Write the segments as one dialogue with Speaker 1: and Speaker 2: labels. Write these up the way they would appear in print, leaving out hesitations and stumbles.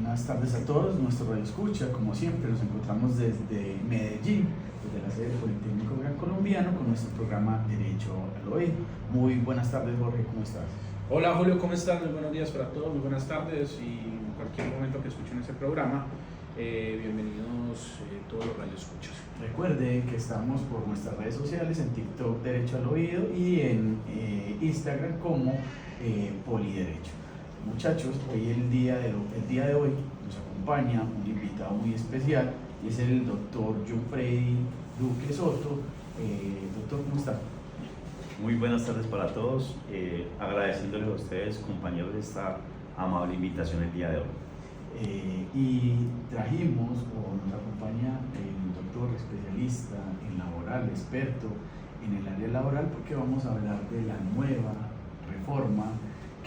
Speaker 1: Buenas tardes a todos, nuestro radio escucha, como siempre nos encontramos desde Medellín, desde la sede del Politécnico Gran Colombiano con nuestro programa Derecho al Oído. Muy buenas tardes, Jorge, ¿cómo estás?
Speaker 2: Hola Julio, ¿cómo estás? Muy buenos días para todos, muy buenas tardes y en cualquier momento que escuchen este programa, bienvenidos todos los radioescuchas.
Speaker 1: Recuerde que estamos por nuestras redes sociales, en TikTok Derecho al Oído y en Instagram como Poliderecho. Muchachos, hoy el día de hoy nos acompaña un invitado muy especial y es el doctor John Freddy Duque Soto. Doctor, ¿cómo está?
Speaker 3: Muy buenas tardes para todos, agradeciéndoles a ustedes, compañeros, de esta amable invitación el día de hoy.
Speaker 1: Y trajimos, o nos acompaña el doctor especialista en laboral, experto en el área laboral, porque vamos a hablar de la nueva reforma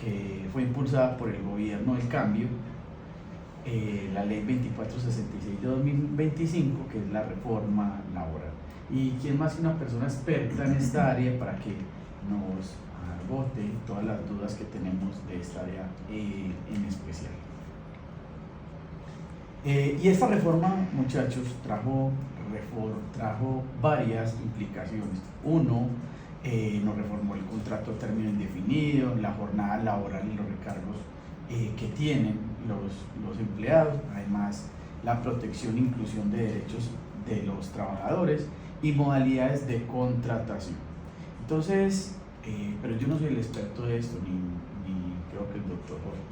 Speaker 1: que fue impulsada por el gobierno del cambio, la ley 2466 de 2025, que es la reforma laboral. Y quién más que una persona experta en esta área para que nos agote todas las dudas que tenemos de esta área en especial. Y esta reforma, muchachos, trajo varias implicaciones. Uno, nos reformó el contrato a término indefinido, la jornada laboral y los recargos que tienen los empleados, además la protección e inclusión de derechos de los trabajadores y modalidades de contratación. Entonces, pero yo no soy el experto de esto, ni creo que el doctor Jorge.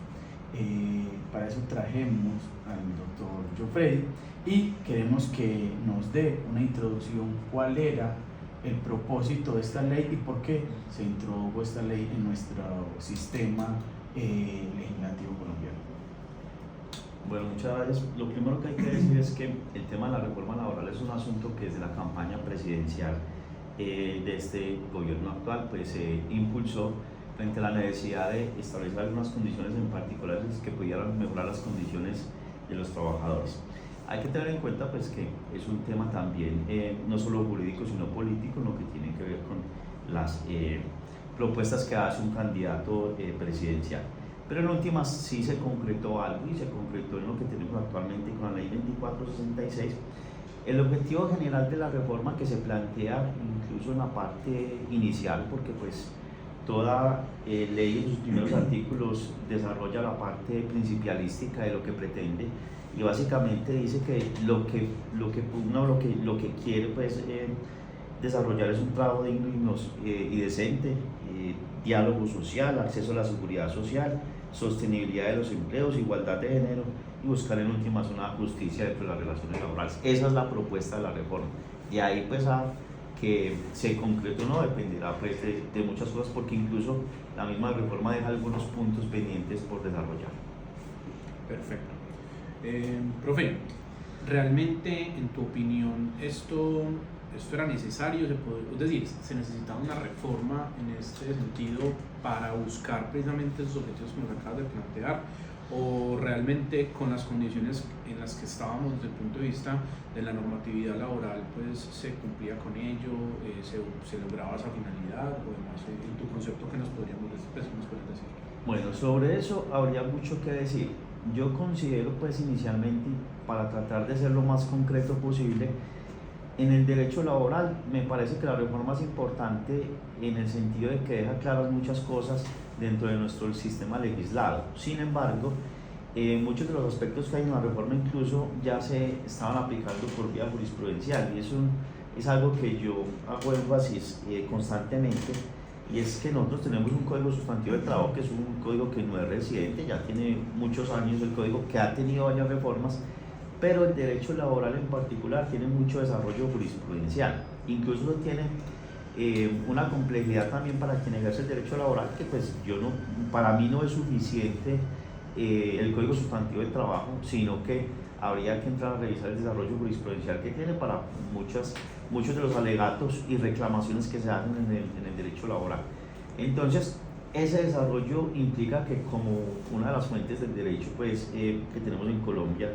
Speaker 1: Para eso trajimos al doctor John Freddy y queremos que nos dé una introducción cuál era el propósito de esta ley y por qué se introdujo esta ley en nuestro sistema legislativo colombiano.
Speaker 3: Bueno, muchas gracias. Lo primero que hay que decir es que el tema de la reforma laboral es un asunto que desde la campaña presidencial de este gobierno actual pues se impulsó frente a la necesidad de establecer algunas condiciones en particulares que pudieran mejorar las condiciones de los trabajadores. Hay que tener en cuenta pues que es un tema también no solo jurídico sino político, lo que tiene que ver con las propuestas que hace un candidato presidencial. Pero en últimas sí se concretó algo y se concretó en lo que tenemos actualmente con la ley 2466. El objetivo general de la reforma que se plantea incluso en la parte inicial, porque pues toda ley en sus primeros artículos desarrolla la parte principialística de lo que pretende y básicamente dice que lo que quiere pues desarrollar es un trabajo digno y decente, diálogo social, acceso a la seguridad social, sostenibilidad de los empleos, igualdad de género y buscar en últimas una justicia dentro de las relaciones laborales. Esa es la propuesta de la reforma. Y ahí pues que se concrete o no dependerá pues, de muchas cosas, porque incluso la misma reforma deja algunos puntos pendientes por desarrollar.
Speaker 2: Perfecto. Profe, ¿realmente en tu opinión esto era necesario? Es decir, ¿se necesitaba una reforma en este sentido para buscar precisamente esos objetivos que nos acabas de plantear? ¿O realmente con las condiciones en las que estábamos desde el punto de vista de la normatividad laboral pues se cumplía con ello, se lograba esa finalidad? O demás, en tu concepto, ¿qué nos podrías decir?
Speaker 3: Bueno, sobre eso habría mucho que decir. Yo considero pues inicialmente, para tratar de ser lo más concreto posible, en el derecho laboral me parece que la reforma es importante en el sentido de que deja claras muchas cosas dentro de nuestro sistema legislado. Sin embargo, muchos de los aspectos que hay en la reforma incluso ya se estaban aplicando por vía jurisprudencial y eso es algo que yo hago énfasis constantemente, y es que nosotros tenemos un código sustantivo de trabajo que es un código que no es reciente, ya tiene muchos años el código, que ha tenido varias reformas, pero el derecho laboral en particular tiene mucho desarrollo jurisprudencial, incluso tiene una complejidad también para quien ejerce el derecho laboral, que pues para mí no es suficiente el código sustantivo de trabajo, sino que habría que entrar a revisar el desarrollo jurisprudencial que tiene para muchos de los alegatos y reclamaciones que se hacen en el derecho laboral. Entonces, ese desarrollo implica que como una de las fuentes del derecho pues, que tenemos en Colombia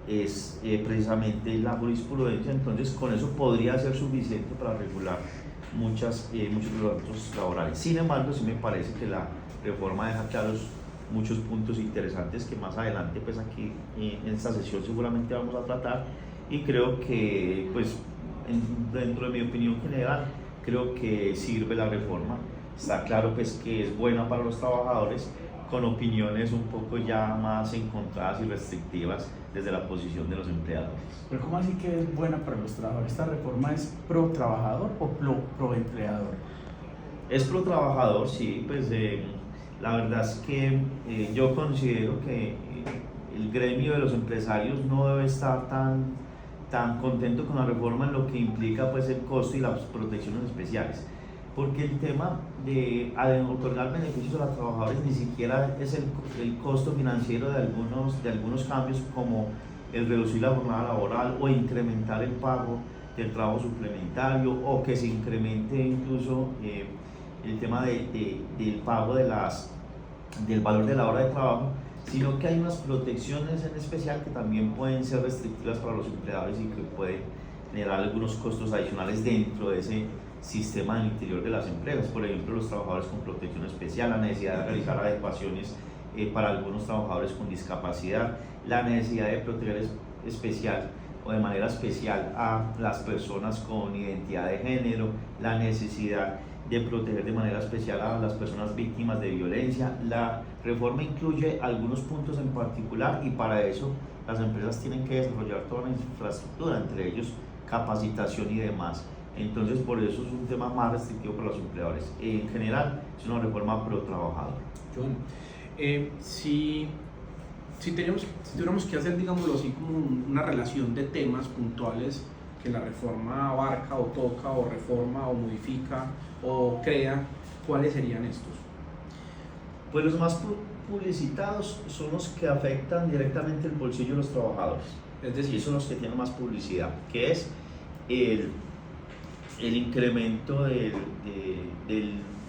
Speaker 3: es precisamente la jurisprudencia, entonces con eso podría ser suficiente para regular muchos de los actos laborales. Sin embargo, sí me parece que la reforma deja claros muchos puntos interesantes que más adelante pues aquí en esta sesión seguramente vamos a tratar, y creo que pues dentro de mi opinión general creo que sirve la reforma. Está claro pues que es buena para los trabajadores, con opiniones un poco ya más encontradas y restrictivas desde la posición de los empleadores.
Speaker 1: Pero ¿cómo así que es buena para los trabajadores? ¿Esta reforma es pro trabajador o pro empleador?
Speaker 3: Es pro trabajador, sí, pues la verdad es que yo considero que el gremio de los empresarios no debe estar tan contento con la reforma en lo que implica pues el costo y las protecciones especiales, porque el tema de otorgar beneficios a los trabajadores ni siquiera es el costo financiero de algunos cambios, como el reducir la jornada laboral o incrementar el pago del trabajo suplementario, o que se incremente incluso el tema del pago del valor de la hora de trabajo, sino que hay unas protecciones en especial que también pueden ser restrictivas para los empleadores y que pueden generar algunos costos adicionales dentro de ese sistema al interior de las empresas. Por ejemplo, los trabajadores con protección especial, la necesidad de realizar adecuaciones para algunos trabajadores con discapacidad, la necesidad de proteger especial o de manera especial a las personas con identidad de género, la necesidad de proteger de manera especial a las personas víctimas de violencia. La reforma incluye algunos puntos en particular, y para eso las empresas tienen que desarrollar toda la infraestructura, entre ellos capacitación y demás. Entonces, por eso es un tema más restrictivo para los empleadores. En general, es una reforma pro trabajador.
Speaker 2: John, si tuviéramos que hacer, digámoslo así, como una relación de temas puntuales que la reforma abarca o toca o reforma o modifica o crea, ¿cuáles serían estos?
Speaker 3: Pues los más publicitados son los que afectan directamente el bolsillo de los trabajadores.
Speaker 2: Es decir,
Speaker 3: son los que tienen más publicidad, que es el incremento del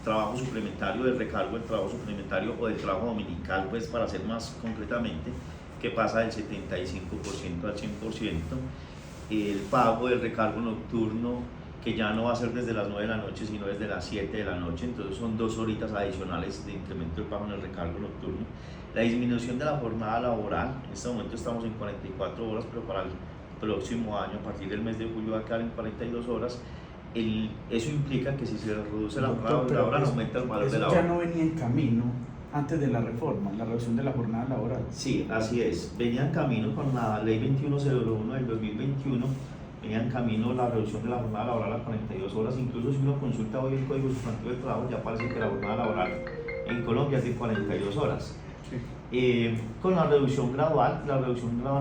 Speaker 3: trabajo suplementario, del recargo del trabajo suplementario o del trabajo dominical, pues para ser más concretamente, que pasa del 75% al 100%, el pago del recargo nocturno, que ya no va a ser desde las 9 de la noche, sino desde las 7 de la noche, entonces son 2 horitas adicionales de incremento del pago en el recargo nocturno. La disminución de la jornada laboral, en este momento estamos en 44 horas, pero para el próximo año, a partir del mes de julio, va a quedar en 42 horas. Eso implica que si se reduce la jornada laboral, aumenta el valor de la hora.
Speaker 1: ¿Ya no venía en camino antes de la reforma, la reducción de la jornada laboral?
Speaker 3: Sí, así es. Venía en camino con la ley 2101 del 2021, venía en camino la reducción de la jornada laboral a 42 horas. Incluso si uno consulta hoy el Código Sustantivo de Trabajo, ya parece que la jornada laboral en Colombia es de 42 horas. Sí. Con la reducción gradual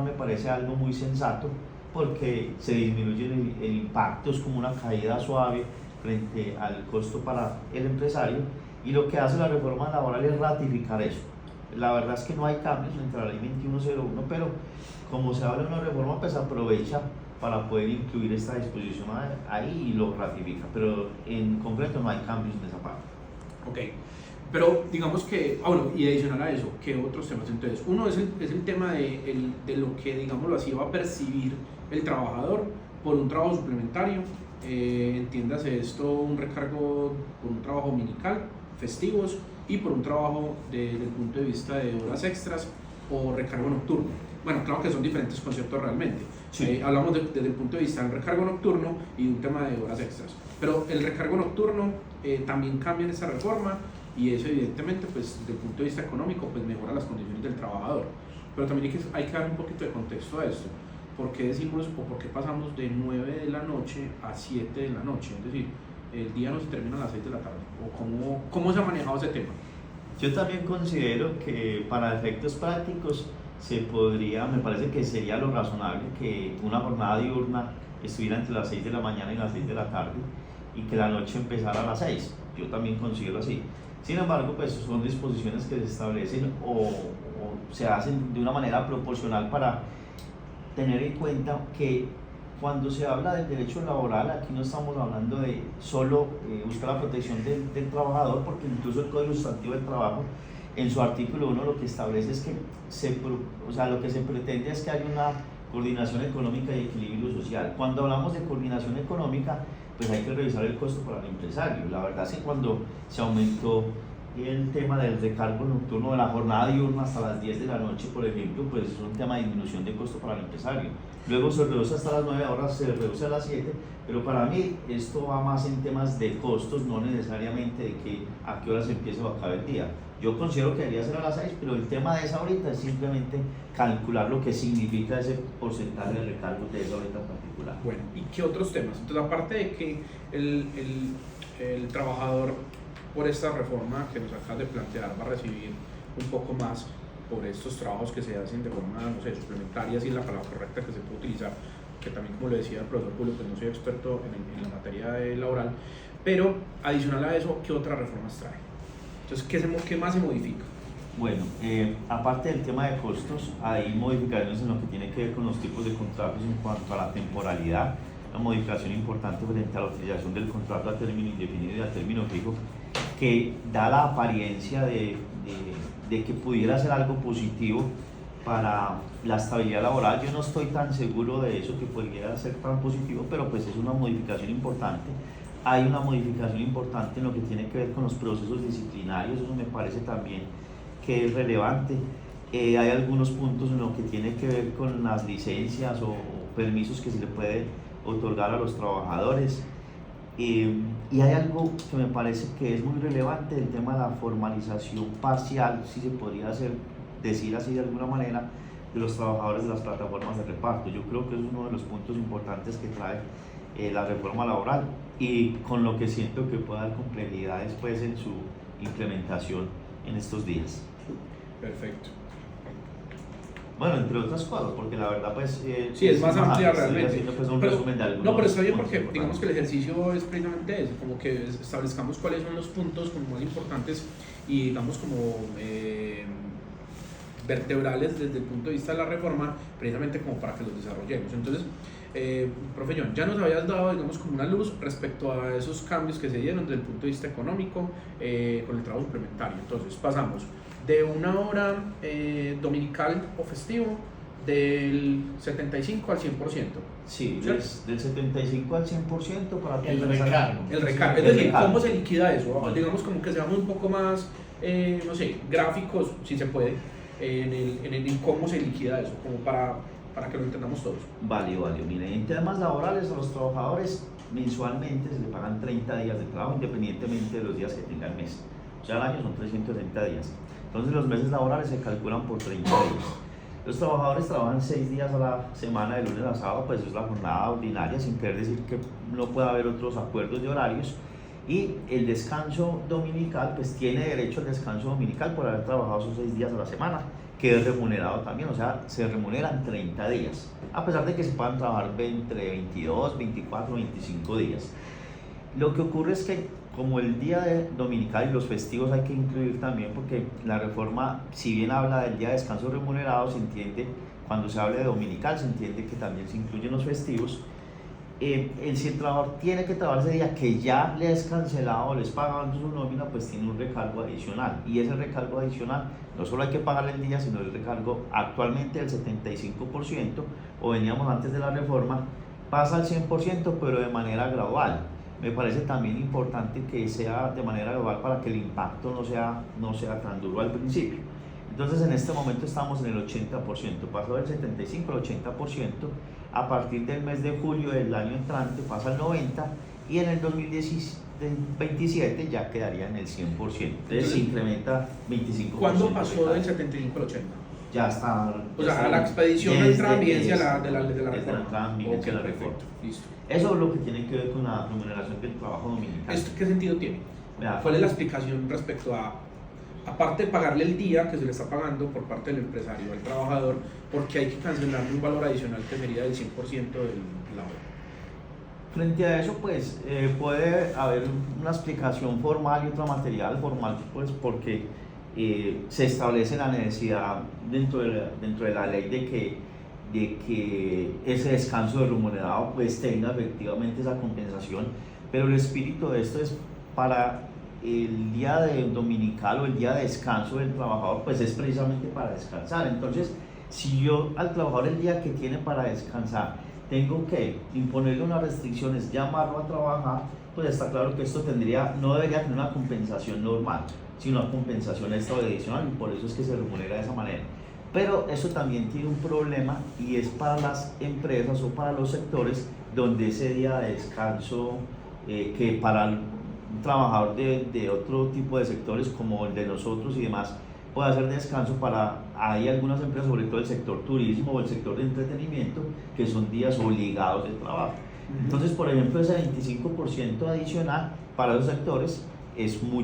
Speaker 3: me parece algo muy sensato, porque se disminuye el impacto, es como una caída suave frente al costo para el empresario, y lo que hace la reforma laboral es ratificar eso. La verdad es que no hay cambios entre la ley 2101, pero como se habla de una reforma, pues aprovecha para poder incluir esta disposición ahí y lo ratifica, pero en concreto no hay cambios en esa parte.
Speaker 2: Ok, pero digamos que, bueno, y adicional a eso, ¿qué otros temas? Entonces, uno es el tema de lo que, digámoslo así, va a percibir el trabajador por un trabajo suplementario, entiéndase esto, un recargo por un trabajo dominical, festivos, y por un trabajo desde el punto de vista de horas extras o recargo nocturno. Bueno, claro que son diferentes conceptos realmente. Sí. Hablamos desde el punto de vista del recargo nocturno y de un tema de horas extras. Pero el recargo nocturno también cambia en esta reforma, y eso evidentemente, pues desde el punto de vista económico, pues mejora las condiciones del trabajador. Pero también hay que dar un poquito de contexto a esto. ¿Por qué decimos o por qué pasamos de 9 de la noche a 7 de la noche? Es decir, el día no se termina a las 6 de la tarde. ¿O cómo se ha manejado ese tema?
Speaker 3: Yo también considero que para efectos prácticos me parece que sería lo razonable que una jornada diurna estuviera entre las 6 de la mañana y las 6 de la tarde, y que la noche empezara a las 6. Yo también considero así. Sin embargo, pues son disposiciones que se establecen o se hacen de una manera proporcional, para tener en cuenta que cuando se habla del derecho laboral, aquí no estamos hablando de solo buscar la protección del trabajador, porque incluso el Código Sustantivo del Trabajo, en su artículo 1, lo que establece es que lo que se pretende es que haya una coordinación económica y equilibrio social. Cuando hablamos de coordinación económica, pues hay que revisar el costo para el empresario. La verdad es que cuando se aumentó el tema del recargo nocturno de la jornada diurna hasta las 10 de la noche, por ejemplo, pues es un tema de disminución de costo para el empresario. Luego se reduce hasta las 9, ahora se reduce a las 7, pero para mí esto va más en temas de costos, no necesariamente de que a qué horas empieza o acaba el día. Yo considero que debería ser a las 6, pero el tema de esa horita es simplemente calcular lo que significa ese porcentaje de recargo de esa horita en particular.
Speaker 2: Bueno, ¿y qué otros temas? Entonces, aparte de que el trabajador, por esta reforma que nos acabas de plantear, va a recibir un poco más por estos trabajos que se hacen de forma, no sé, suplementaria, si es la palabra correcta que se puede utilizar, que también, como le decía el profesor Julio, pues no soy experto en la materia laboral, pero adicional a eso, ¿qué otras reformas trae? Entonces, ¿qué más se modifica?
Speaker 3: Bueno, aparte del tema de costos, hay modificaciones en lo que tiene que ver con los tipos de contratos en cuanto a la temporalidad, una modificación importante frente a la utilización del contrato a término indefinido y a término fijo, que da la apariencia de que pudiera ser algo positivo para la estabilidad laboral. Yo no estoy tan seguro de eso, que pudiera ser tan positivo, pero pues es una modificación importante. Hay una modificación importante en lo que tiene que ver con los procesos disciplinarios, eso me parece también que es relevante. Hay algunos puntos en lo que tiene que ver con las licencias o permisos que se le puede otorgar a los trabajadores. Y hay algo que me parece que es muy relevante, el tema de la formalización parcial, si se podría decir así de alguna manera, de los trabajadores de las plataformas de reparto. Yo creo que es uno de los puntos importantes que trae la reforma laboral y con lo que siento que puede dar complejidad después en su implementación en estos días.
Speaker 2: Perfecto.
Speaker 3: Bueno, entre otras cosas, porque la verdad pues...
Speaker 2: sí, es más amplia
Speaker 3: estoy
Speaker 2: realmente.
Speaker 3: haciendo pues un resumen de algunos.
Speaker 2: No, pero está bien porque
Speaker 3: puntos
Speaker 2: digamos que el ejercicio es precisamente eso, como que establezcamos cuáles son los puntos como más importantes y digamos como vertebrales desde el punto de vista de la reforma, precisamente como para que los desarrollemos. Entonces, profe John, ya nos habías dado digamos como una luz respecto a esos cambios que se dieron desde el punto de vista económico con el trabajo suplementario. Entonces pasamos de una hora dominical o festivo del 75 al 100%.
Speaker 3: Sí, del 75 al 100% para
Speaker 1: el recargo.
Speaker 2: El recargo, es decir, ¿cómo se liquida eso? Bueno, digamos como que seamos un poco más, no sé, gráficos, si se puede, en cómo se liquida eso, como para que lo entendamos todos.
Speaker 3: Vale. Mire, en temas laborales a los trabajadores mensualmente se le pagan 30 días de trabajo independientemente de los días que tenga el mes. O sea, al año son 360 días. Entonces los meses laborales se calculan por 30 días. Los trabajadores trabajan 6 días a la semana, de lunes a sábado, pues es la jornada ordinaria, sin querer decir que no pueda haber otros acuerdos de horarios. Y el descanso dominical, pues tiene derecho al descanso dominical por haber trabajado esos 6 días a la semana, que es remunerado también, o sea, se remuneran 30 días, a pesar de que se puedan trabajar entre 22, 24, 25 días. Lo que ocurre es que como el día dominical y los festivos hay que incluir también, porque la reforma, si bien habla del día de descanso remunerado, se entiende, cuando se habla de dominical, se entiende que también se incluyen los festivos. Si el trabajador tiene que trabajar ese día que ya le es cancelado o les pagaban su nómina, pues tiene un recargo adicional, y ese recargo adicional no solo hay que pagarle el día, sino el recargo actualmente del 75%, o veníamos antes de la reforma, pasa al 100%, pero de manera gradual. Me parece también importante que sea de manera global para que el impacto no sea tan duro al principio. Entonces en este momento estamos en el 80%, pasó del 75% al 80%, a partir del mes de julio del año entrante pasa al 90% y en el 2027 ya quedaría en el 100%, entonces se incrementa 25%.
Speaker 2: ¿Cuándo pasó del 75 al 80%?
Speaker 3: Ya está.
Speaker 2: O sea, la expedición de entrada en vigencia de la reforma.
Speaker 3: Listo. Eso es lo que tiene que ver con la remuneración del trabajo dominical.
Speaker 2: ¿Esto qué sentido tiene? ¿Cuál es la explicación respecto a, aparte de pagarle el día que se le está pagando por parte del empresario al trabajador, porque hay que cancelarle un valor adicional que sería del 100% de la hora?
Speaker 3: Frente a eso, pues puede haber una explicación formal y otra material. Formal, pues porque se establece la necesidad dentro de la ley de que ese descanso remunerado pues tenga efectivamente esa compensación, pero el espíritu de esto es para el día dominical o el día de descanso del trabajador, pues es precisamente para descansar. Entonces, si yo al trabajador el día que tiene para descansar tengo que imponerle unas restricciones, llamarlo a trabajar, pues está claro que esto no debería tener una compensación normal. sino a compensación extra o adicional, y por eso es que se remunera de esa manera. Pero eso también tiene un problema, y es para las empresas o para los sectores donde ese día de descanso, que para un trabajador de otro tipo de sectores como el de nosotros y demás, puede hacer descanso. Hay algunas empresas, sobre todo el sector turismo o el sector de entretenimiento, que son días obligados de trabajo. Entonces, por ejemplo, ese 25% adicional para esos sectores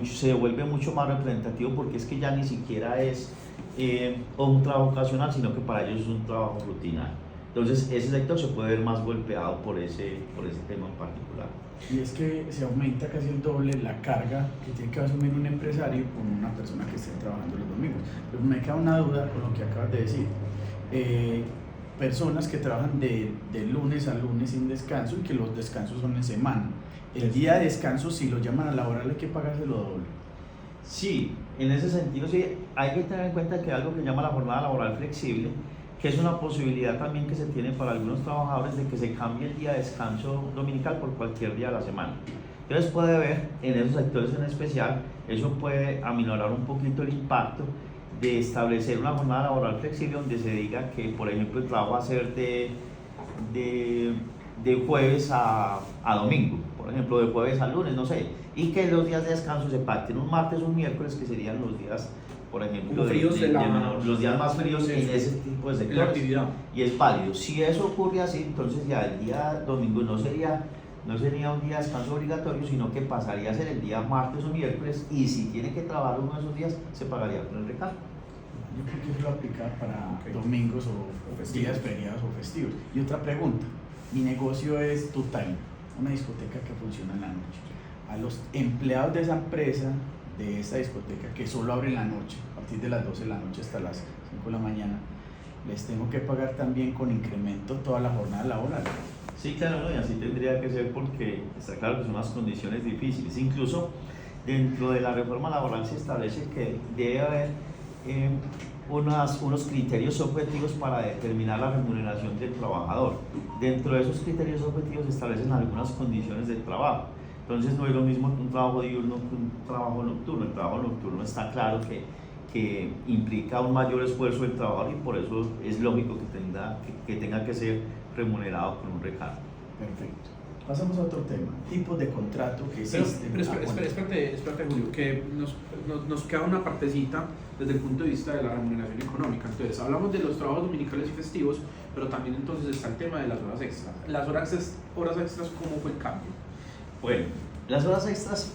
Speaker 3: se vuelve mucho más representativo, porque es que ya ni siquiera es un trabajo ocasional, sino que para ellos es un trabajo rutinario. Entonces, ese sector se puede ver más golpeado por ese tema en particular.
Speaker 1: Y es que se aumenta casi el doble la carga que tiene que asumir un empresario con una persona que esté trabajando los domingos. Pero me queda una duda con lo que acabas de decir. Personas que trabajan de lunes a lunes sin descanso, y que los descansos son en semana. El día de descanso, si lo llaman a laboral, hay que pagárselo doble.
Speaker 3: Sí, en ese sentido sí, hay que tener en cuenta que hay algo que se llama la jornada laboral flexible, que es una posibilidad también que se tiene para algunos trabajadores de que se cambie el día de descanso dominical por cualquier día de la semana. Entonces puede ver, en esos sectores en especial, eso puede aminorar un poquito el impacto de establecer una jornada laboral flexible, donde se diga que, por ejemplo, el trabajo va a ser de jueves a domingo, por ejemplo, de jueves a lunes, no sé, y que los días de descanso se pacten un martes o un miércoles, que serían los días, por ejemplo, los días más fríos en ese tipo de sectores, y es válido. Si eso ocurre así, entonces ya el día domingo no sería un día de descanso obligatorio, sino que pasaría a ser el día martes o miércoles, y si tiene que trabajar uno de esos días, se pagaría con el recargo.
Speaker 1: Yo creo que eso lo aplica para domingos o días feriados o festivos. Y otra pregunta, mi negocio es Total, una discoteca que funciona en la noche. A los empleados de esa empresa, de esta discoteca, que solo abre en la noche, a partir de las 12 de la noche hasta las 5 de la mañana, les tengo que pagar también con incremento toda la jornada laboral.
Speaker 3: Sí, claro, ¿no? Y así tendría que ser, porque está claro que son unas condiciones difíciles. Incluso dentro de la reforma laboral se establece que debe haber unos criterios objetivos para determinar la remuneración del trabajador. Dentro de esos criterios objetivos se establecen algunas condiciones del trabajo. Entonces no es lo mismo un trabajo diurno que un trabajo nocturno. El trabajo nocturno está claro que implica un mayor esfuerzo del trabajador, y por eso es lógico que tenga que ser remunerado con un recargo.
Speaker 1: Perfecto. Pasamos a otro tema, tipos de contrato que existen.
Speaker 2: Pero espérate, Julio, que nos queda una partecita desde el punto de vista de la remuneración económica. Entonces, hablamos de los trabajos dominicales y festivos, pero también entonces está el tema de las horas extras. Las horas extras, ¿cómo fue el cambio?
Speaker 3: Bueno, las horas extras,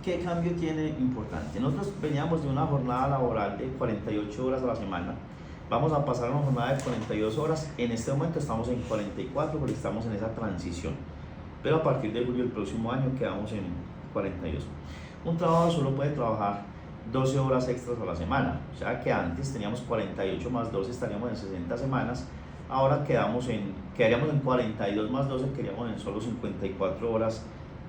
Speaker 3: ¿qué cambio tiene importante? Nosotros veníamos de una jornada laboral de 48 horas a la semana. Vamos a pasar a una jornada de 42 horas. En este momento estamos en 44 porque estamos en esa transición. Pero a partir de julio del próximo año quedamos en 42. Un trabajador solo puede trabajar 12 horas extras a la semana. O sea que antes teníamos 48 más 12, estaríamos en 60 semanas. Ahora quedaríamos en 42 más 12, quedaríamos en solo 54 horas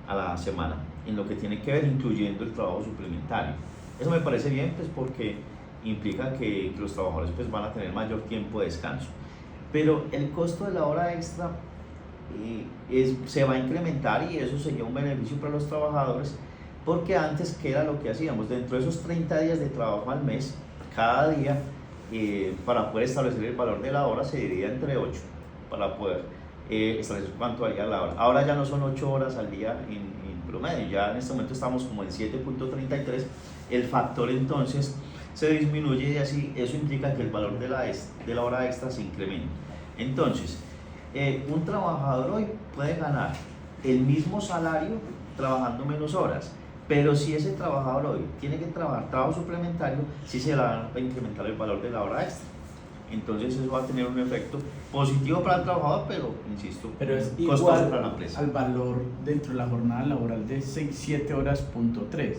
Speaker 3: a la semana, en lo que tiene que ver incluyendo el trabajo suplementario. Eso me parece bien, pues, porque implica que los trabajadores pues van a tener mayor tiempo de descanso. Pero el costo de la hora extra se va a incrementar, y eso sería un beneficio para los trabajadores, porque antes, ¿qué era lo que hacíamos? Dentro de esos 30 días de trabajo al mes, cada día, para poder establecer el valor de la hora, se dividía entre 8 para poder establecer cuánto haría la hora. Ahora ya no son 8 horas al día en promedio, ya en este momento estamos como en 7.33. El factor entonces se disminuye, y así eso implica que el valor de la hora extra se incrementa. Entonces, un trabajador hoy puede ganar el mismo salario trabajando menos horas, pero si ese trabajador hoy tiene que trabajar trabajo suplementario, sí se le va a incrementar el valor de la hora extra. Entonces eso va a tener un efecto positivo para el trabajador, pero insisto,
Speaker 1: pero es
Speaker 3: costoso
Speaker 1: igual
Speaker 3: para la empresa.
Speaker 1: Al valor dentro de la jornada laboral de 7 horas.3,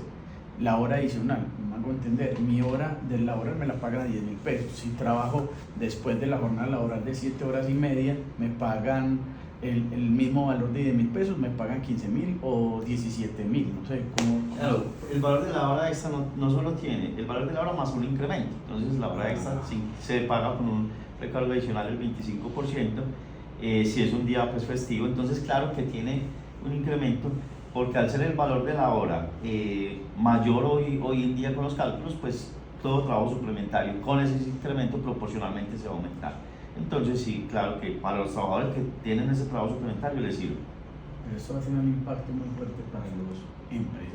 Speaker 1: la hora adicional. Me hago entender, mi hora del laboral me la pagan a 10.000 pesos. Si trabajo después de la jornada laboral de 7 horas y media, me pagan el mismo valor de 10.000 pesos, me pagan 15.000 o 17.000, no sé cómo.
Speaker 3: Claro, el valor de la hora extra no solo tiene el valor de la hora más un incremento. Entonces la hora extra sí se paga con un recargo adicional del 25%, si es un día pues festivo. Entonces claro que tiene un incremento, porque al ser el valor de la hora mayor hoy en día con los cálculos, pues todo trabajo suplementario con ese incremento proporcionalmente se va a aumentar. Entonces sí, claro que para los trabajadores que tienen ese trabajo suplementario les sirve.
Speaker 1: Pero esto va a tener un impacto muy fuerte para los empresarios.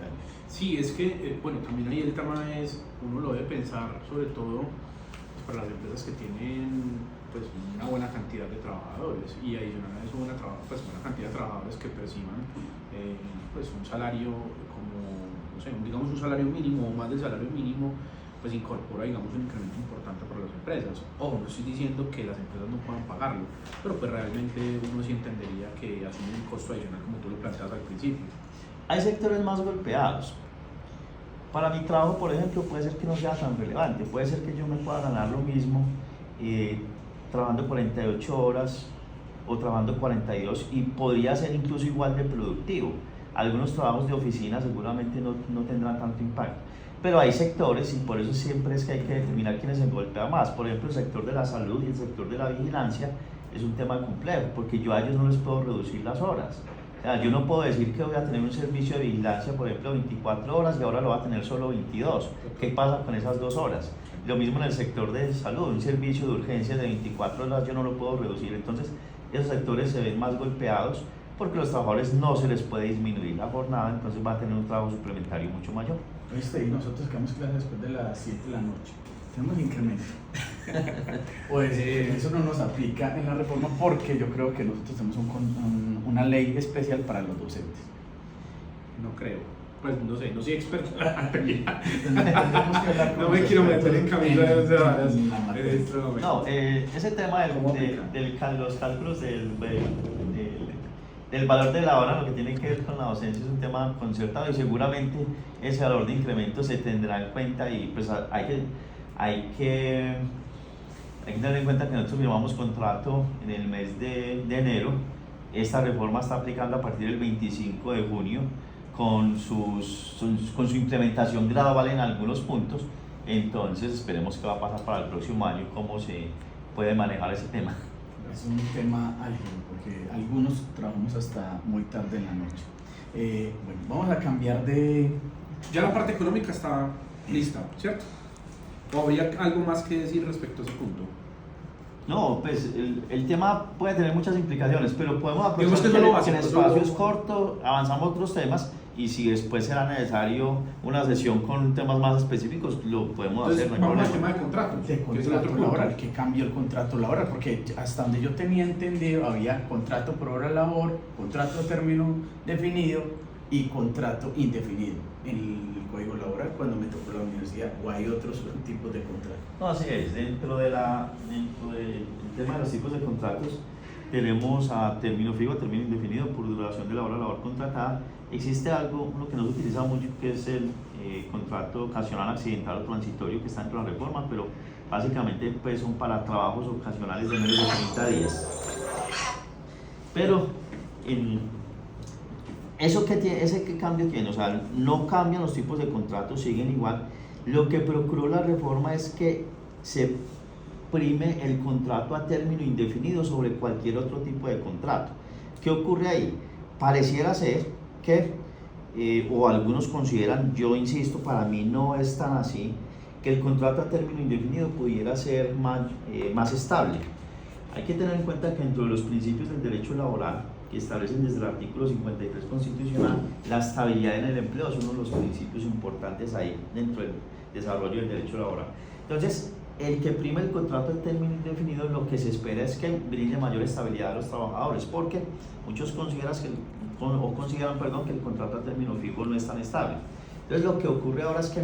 Speaker 2: Sí, es que, bueno, también ahí el tema es, uno lo debe pensar sobre todo pues, para las empresas que tienen pues una buena cantidad de trabajadores y adicional a eso pues, buena cantidad de trabajadores que perciban pues un salario como, no sé, digamos un salario mínimo o más del salario mínimo, pues incorpora digamos un incremento importante para las empresas. Ojo, no estoy diciendo que las empresas no puedan pagarlo, pero pues realmente uno sí entendería que asumen un costo adicional como tú lo planteas al principio.
Speaker 3: Hay sectores más golpeados. Para mi trabajo, por ejemplo, puede ser que no sea tan relevante, puede ser que yo me pueda ganar lo mismo trabajando 48 horas o trabajando 42 y podría ser incluso igual de productivo. Algunos trabajos de oficina seguramente no tendrán tanto impacto, pero hay sectores y por eso siempre es que hay que determinar quiénes se golpea más. Por ejemplo, el sector de la salud y el sector de la vigilancia es un tema complejo porque yo a ellos no les puedo reducir las horas. O sea, yo no puedo decir que voy a tener un servicio de vigilancia, por ejemplo, 24 horas y ahora lo voy a tener solo 22. ¿Qué pasa con esas 2 horas? Lo mismo en el sector de salud, un servicio de urgencia de 24 horas yo no lo puedo reducir. Entonces, esos sectores se ven más golpeados porque los trabajadores no se les puede disminuir la jornada, entonces va a tener un trabajo suplementario mucho mayor.
Speaker 1: Y nosotros quedamos clases después de las 7 de la noche. Tenemos incremento. Pues eso no nos aplica en la reforma porque yo creo que nosotros tenemos una ley especial para los docentes.
Speaker 2: No creo. Pues no sé, no soy experto.
Speaker 1: No
Speaker 2: me quiero meter en camisa de 11 varas.
Speaker 3: No, ese tema de los cálculos del valor de la hora, lo que tiene que ver con la docencia, es un tema concertado y seguramente ese valor de incremento se tendrá en cuenta y pues hay que tener en cuenta que nosotros firmamos contrato en el mes de enero. Esta reforma está aplicando a partir del 25 de junio con su implementación gradual en algunos puntos. Entonces esperemos que va a pasar para el próximo año, cómo se puede manejar ese tema.
Speaker 1: Es un tema álgido porque algunos trabajamos hasta muy tarde en la noche. Bueno, vamos a cambiar de...
Speaker 2: Ya la parte económica está lista, ¿cierto? ¿O habría algo más que decir respecto a ese punto?
Speaker 3: No, pues el tema puede tener muchas implicaciones, pero podemos
Speaker 2: aprovechar
Speaker 3: que el espacio es corto, avanzamos otros temas y si después será necesario una sesión con temas más específicos, lo podemos hacer.
Speaker 2: Vamos al tema de contratos.
Speaker 1: De contrato laboral, que cambió el contrato laboral, porque hasta donde yo tenía entendido había contrato por hora labor, contrato a término definido y contrato indefinido en el código laboral cuando me tocó la universidad, o hay otros tipos de contratos.
Speaker 3: No, así es, dentro del tema de los tipos de contratos tenemos a término fijo, a término indefinido por duración de la hora labor contratada. Existe uno que no se utiliza mucho, que es el contrato ocasional, accidental o transitorio, que está dentro de la reforma, pero básicamente pues son para trabajos ocasionales de menos de 30 días. Pero ¿qué cambio tiene? O sea, no cambian los tipos de contratos, siguen igual. Lo que procuró la reforma es que se prime el contrato a término indefinido sobre cualquier otro tipo de contrato. ¿Qué ocurre ahí? Pareciera ser que, o algunos consideran, yo insisto, para mí no es tan así, que el contrato a término indefinido pudiera ser más estable. Hay que tener en cuenta que dentro de los principios del derecho laboral, que establecen desde el artículo 53 constitucional, la estabilidad en el empleo es uno de los principios importantes ahí dentro del desarrollo del derecho laboral. Entonces, el que prime el contrato de término indefinido, lo que se espera es que brinde mayor estabilidad a los trabajadores, porque muchos consideran que el contrato a término fijo no es tan estable. Entonces, lo que ocurre ahora es que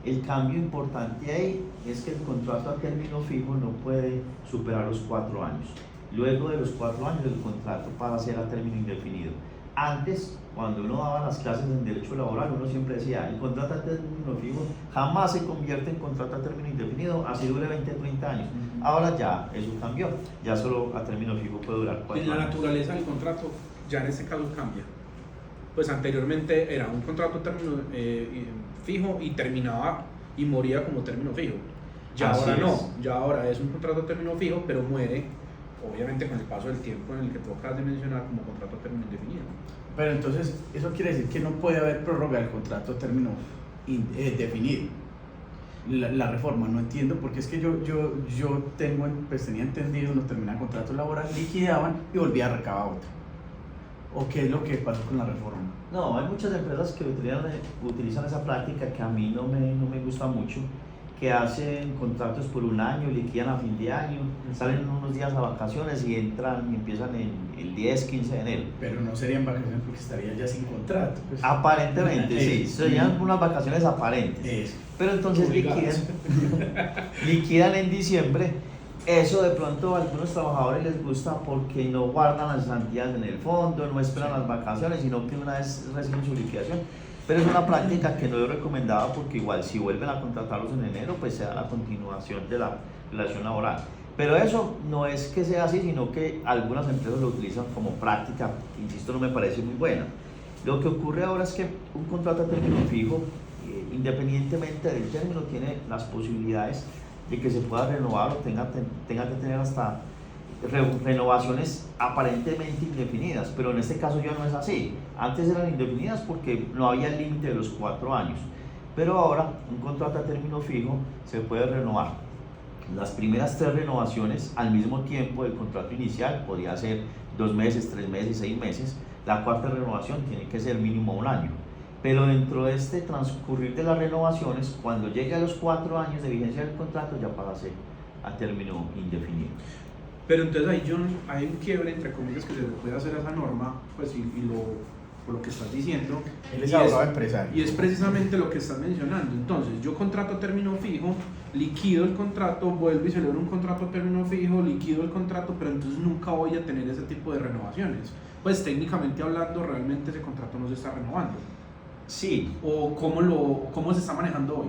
Speaker 3: el cambio importante ahí es que el contrato a término fijo no puede superar los 4 años. Luego de los 4 años el contrato pasa a ser a término indefinido. Antes, cuando uno daba las clases en derecho laboral, uno siempre decía, el contrato a término fijo jamás se convierte en contrato a término indefinido, así dure 20 o 30 años. Ahora ya eso cambió, ya solo a término fijo puede durar 4 años.
Speaker 2: La naturaleza del contrato ya en este caso cambia. Pues anteriormente era un contrato a término fijo y terminaba y moría como término fijo. Ya ahora no, ya ahora es un contrato a término fijo, pero muere obviamente con el paso del tiempo en el que tú acabas de mencionar como contrato a término indefinido.
Speaker 1: Pero entonces, eso quiere decir que no puede haber prórroga del contrato a término definido. La reforma, no entiendo, porque es que yo pues tenía entendido, uno terminaba el contrato laboral, liquidaban y volvía a recabar otro. ¿O qué es lo que pasó con la reforma?
Speaker 3: No, hay muchas empresas que utilizan esa práctica que a mí no me gusta mucho, que hacen contratos por un año, liquidan a fin de año, salen unos días a vacaciones y entran y empiezan el 10, 15 de enero.
Speaker 1: Pero no serían vacaciones porque estaría ya sin contrato. Pues.
Speaker 3: Aparentemente, sí, serían unas vacaciones aparentes.
Speaker 1: Eso.
Speaker 3: Pero entonces liquidan en diciembre. Eso de pronto a algunos trabajadores les gusta porque no guardan las cantidades en el fondo, no esperan las vacaciones, sino que una vez reciben su liquidación. Pero es una práctica que no es recomendada porque igual si vuelven a contratarlos en enero, pues se da la continuación de la relación laboral. Pero eso no es que sea así, sino que algunas empresas lo utilizan como práctica, que insisto, no me parece muy buena. Lo que ocurre ahora es que un contrato a término fijo, independientemente del término, tiene las posibilidades de que se pueda renovar o tenga que tener hasta renovaciones aparentemente indefinidas, pero en este caso ya no es así. Antes eran indefinidas porque no había el límite de los 4 años, pero ahora un contrato a término fijo se puede renovar. Las primeras 3 renovaciones al mismo tiempo del contrato inicial, podría ser 2 meses, 3 meses, 6 meses. La cuarta renovación tiene que ser mínimo 1 año. Pero dentro de este transcurrir de las renovaciones, cuando llegue a los 4 años de vigencia del contrato, ya pasa a ser a término indefinido.
Speaker 2: Pero entonces ahí, John, hay un quiebre entre comillas que se le puede hacer a esa norma, pues por lo que estás diciendo.
Speaker 1: Él es abogado empresario.
Speaker 2: Y es precisamente lo que estás mencionando. Entonces, yo contrato a término fijo, liquido el contrato, vuelvo y celebro un contrato a término fijo, liquido el contrato, pero entonces nunca voy a tener ese tipo de renovaciones. Pues técnicamente hablando, realmente ese contrato no se está renovando.
Speaker 3: Sí.
Speaker 2: ¿O cómo se está manejando hoy?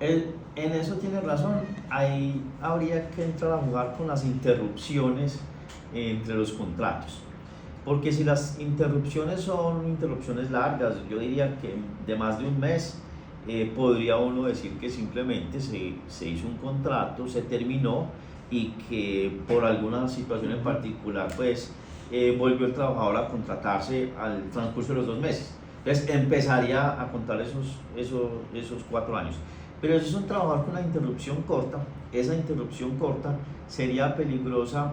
Speaker 3: En eso tiene razón. Ahí habría que entrar a jugar con las interrupciones entre los contratos. Porque si las interrupciones son interrupciones largas, yo diría que de más de un mes, podría uno decir que simplemente se hizo un contrato, se terminó y que por alguna situación en particular pues volvió el trabajador a contratarse al transcurso de los 2 meses. Entonces empezaría a contar esos 4 años. Pero si es un trabajador con una interrupción corta, esa interrupción corta sería peligrosa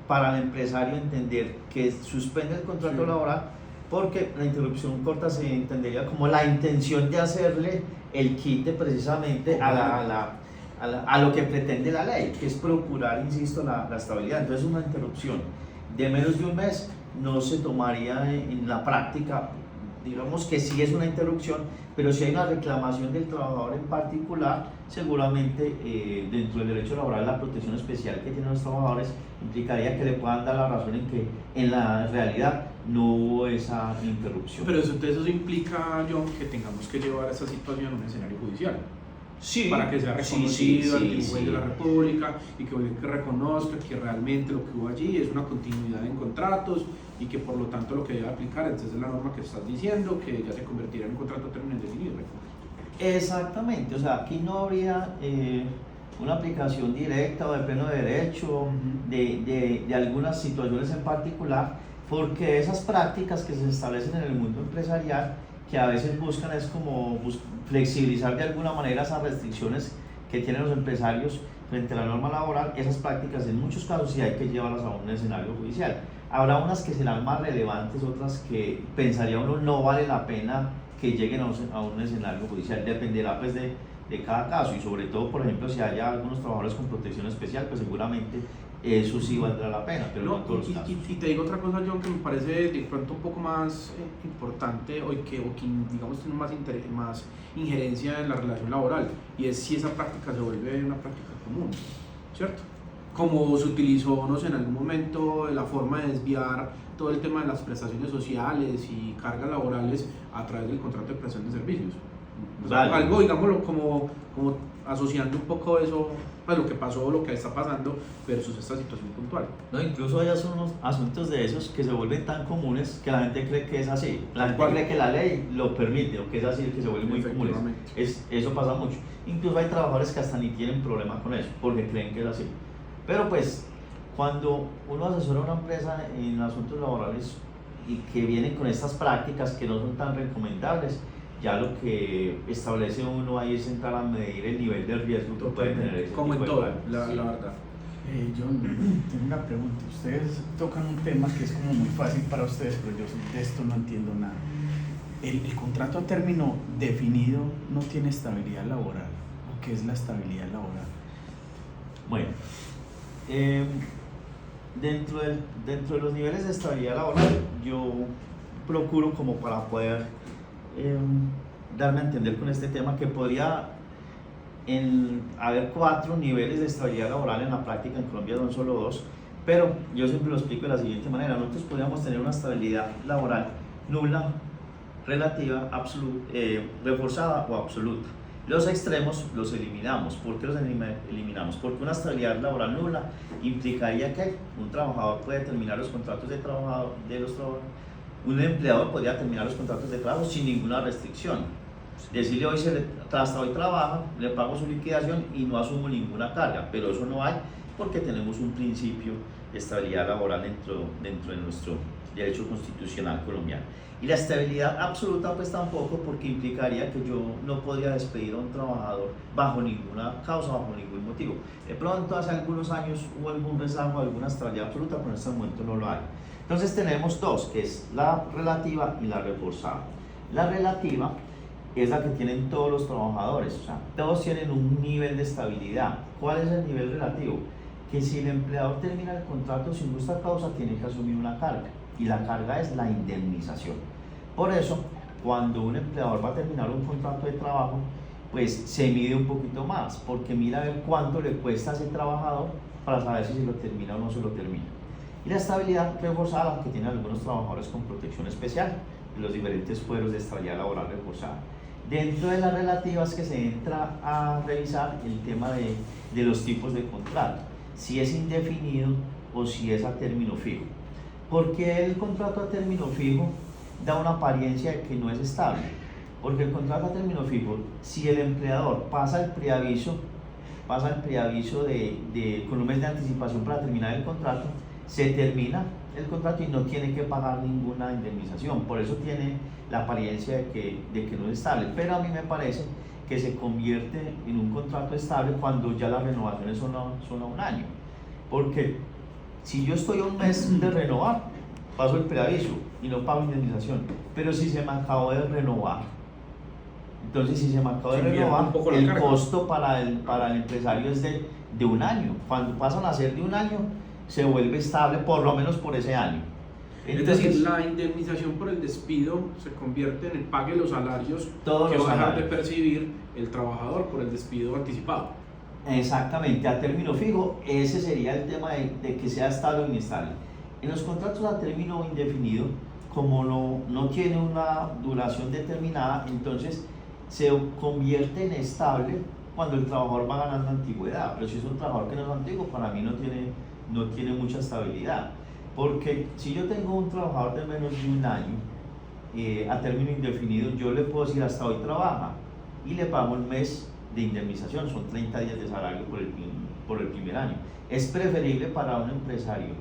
Speaker 3: para el empresario entender que suspende el contrato laboral, porque la interrupción corta se entendería como la intención de hacerle el quite precisamente a lo que pretende la ley, que es procurar, insisto, la estabilidad. Entonces una interrupción de menos de un mes no se tomaría en la práctica. Digamos que sí es una interrupción, pero si hay una reclamación del trabajador en particular, seguramente dentro del derecho laboral la protección especial que tienen los trabajadores implicaría que le puedan dar la razón en que en la realidad no hubo esa interrupción.
Speaker 2: Pero eso implica, John, que tengamos que llevar esa situación a un escenario judicial.
Speaker 3: Sí,
Speaker 2: para que sea reconocido ante un juez de la República y que reconozca que realmente lo que hubo allí es una continuidad en contratos y que por lo tanto lo que debe aplicar entonces es la norma que estás diciendo, que ya se convertirá en un contrato a término indefinido.
Speaker 3: Exactamente, o sea, aquí no habría una aplicación directa o de pleno derecho de algunas situaciones en particular, porque esas prácticas que se establecen en el mundo empresarial, que a veces buscan es como flexibilizar de alguna manera esas restricciones que tienen los empresarios frente a la norma laboral, esas prácticas en muchos casos sí hay que llevarlas a un escenario judicial. Habrá unas que serán más relevantes, otras que pensaría uno no vale la pena que lleguen a un escenario judicial, dependerá pues de cada caso, y sobre todo, por ejemplo, si haya algunos trabajadores con protección especial, pues seguramente eso sí valdrá la pena, pero no en todos los casos.
Speaker 2: Y te digo otra cosa, John, que me parece de pronto un poco más importante o que digamos tiene más injerencia en la relación laboral, y es si esa práctica se vuelve una práctica común, ¿cierto? Como se utilizó, no sé, en algún momento la forma de desviar todo el tema de las prestaciones sociales y cargas laborales a través del contrato de prestación de servicios. O sea,
Speaker 3: Vale.
Speaker 2: algo, digámoslo, como asociando un poco eso, pues lo que pasó, lo que está pasando versus esta situación puntual.
Speaker 3: No, incluso hay unos asuntos de esos que se vuelven tan comunes que la gente cree que es así. La gente cree que la ley lo permite o que es así, que se vuelven muy comunes. Eso pasa mucho. Incluso hay trabajadores que hasta ni tienen problema con eso porque creen que es así. Pero pues Cuando uno asesora a una empresa en asuntos laborales y que vienen con estas prácticas que no son tan recomendables, ya lo que establece uno ahí es entrar a medir el nivel de riesgo que puede tener ese
Speaker 2: como en
Speaker 3: tipo de
Speaker 2: todo,
Speaker 3: prácticas.
Speaker 2: la verdad.
Speaker 1: John, tengo una pregunta. Ustedes tocan un tema que es como muy fácil para ustedes, pero yo de esto no entiendo nada. ¿El contrato a término definido no tiene estabilidad laboral? ¿O qué es la estabilidad laboral?
Speaker 3: Bueno, dentro de los niveles de estabilidad laboral, yo procuro como para poder darme a entender con este tema que podría haber 4 niveles de estabilidad laboral. En la práctica en Colombia son solo 2, pero yo siempre lo explico de la siguiente manera: nosotros podríamos tener una estabilidad laboral nula, relativa, reforzada o absoluta. Los extremos los eliminamos. ¿Por qué los eliminamos? Porque una estabilidad laboral nula implicaría que un trabajador puede terminar los contratos de trabajo un empleador podría terminar los contratos de trabajo sin ninguna restricción. Decirle hasta hoy trabaja, le pago su liquidación y no asumo ninguna carga, pero eso no hay porque tenemos un principio de estabilidad laboral dentro de nuestro derecho constitucional colombiano. Y la estabilidad absoluta pues tampoco, porque implicaría que yo no podría despedir a un trabajador bajo ninguna causa, bajo ningún motivo. De pronto hace algunos años hubo algún rezago, alguna estabilidad absoluta, pero en este momento no lo hay. Entonces tenemos 2, que es la relativa y la reforzada. La relativa es la que tienen todos los trabajadores, o sea, todos tienen un nivel de estabilidad. ¿Cuál es el nivel relativo? Que si el empleador termina el contrato sin justa causa, tiene que asumir una carga, y la carga es la indemnización. Por eso, cuando un empleador va a terminar un contrato de trabajo, pues se mide un poquito más, porque mira a ver cuánto le cuesta a ese trabajador para saber si se lo termina o no se lo termina. Y la estabilidad reforzada, que tienen algunos trabajadores con protección especial, de los diferentes fueros de estabilidad laboral reforzada. Dentro de las relativas que se entra a revisar el tema de los tipos de contrato, si es indefinido o si es a término fijo. Porque el contrato a término fijo da una apariencia de que no es estable. Porque el contrato a término fijo, si el empleador pasa el preaviso con un mes de anticipación para terminar el contrato, se termina el contrato y no tiene que pagar ninguna indemnización. Por eso tiene la apariencia de que no es estable. Pero a mí me parece que se convierte en un contrato estable cuando ya las renovaciones son a un año. Porque si yo estoy a un mes de renovar, paso el preaviso y no pago indemnización. Pero si se me acabó de renovar, entonces si se me acabó de renovar, el costo para el empresario es de un año. Cuando pasan a ser de un año, se vuelve estable por lo menos por ese año.
Speaker 2: Entonces, es decir, la indemnización por el despido se convierte en el pague de los salarios que va a dejar de percibir el trabajador por el despido anticipado.
Speaker 3: Exactamente, a término fijo, ese sería el tema de que sea estable o inestable. En los contratos a término indefinido, como no tiene una duración determinada, entonces se convierte en estable cuando el trabajador va ganando antigüedad. Pero si es un trabajador que no es antiguo, para mí no tiene mucha estabilidad. Porque si yo tengo un trabajador de menos de un año a término indefinido, yo le puedo decir hasta hoy trabaja y le pago un mes de indemnización, son 30 días de salario por el primer año. Es preferible para un empresario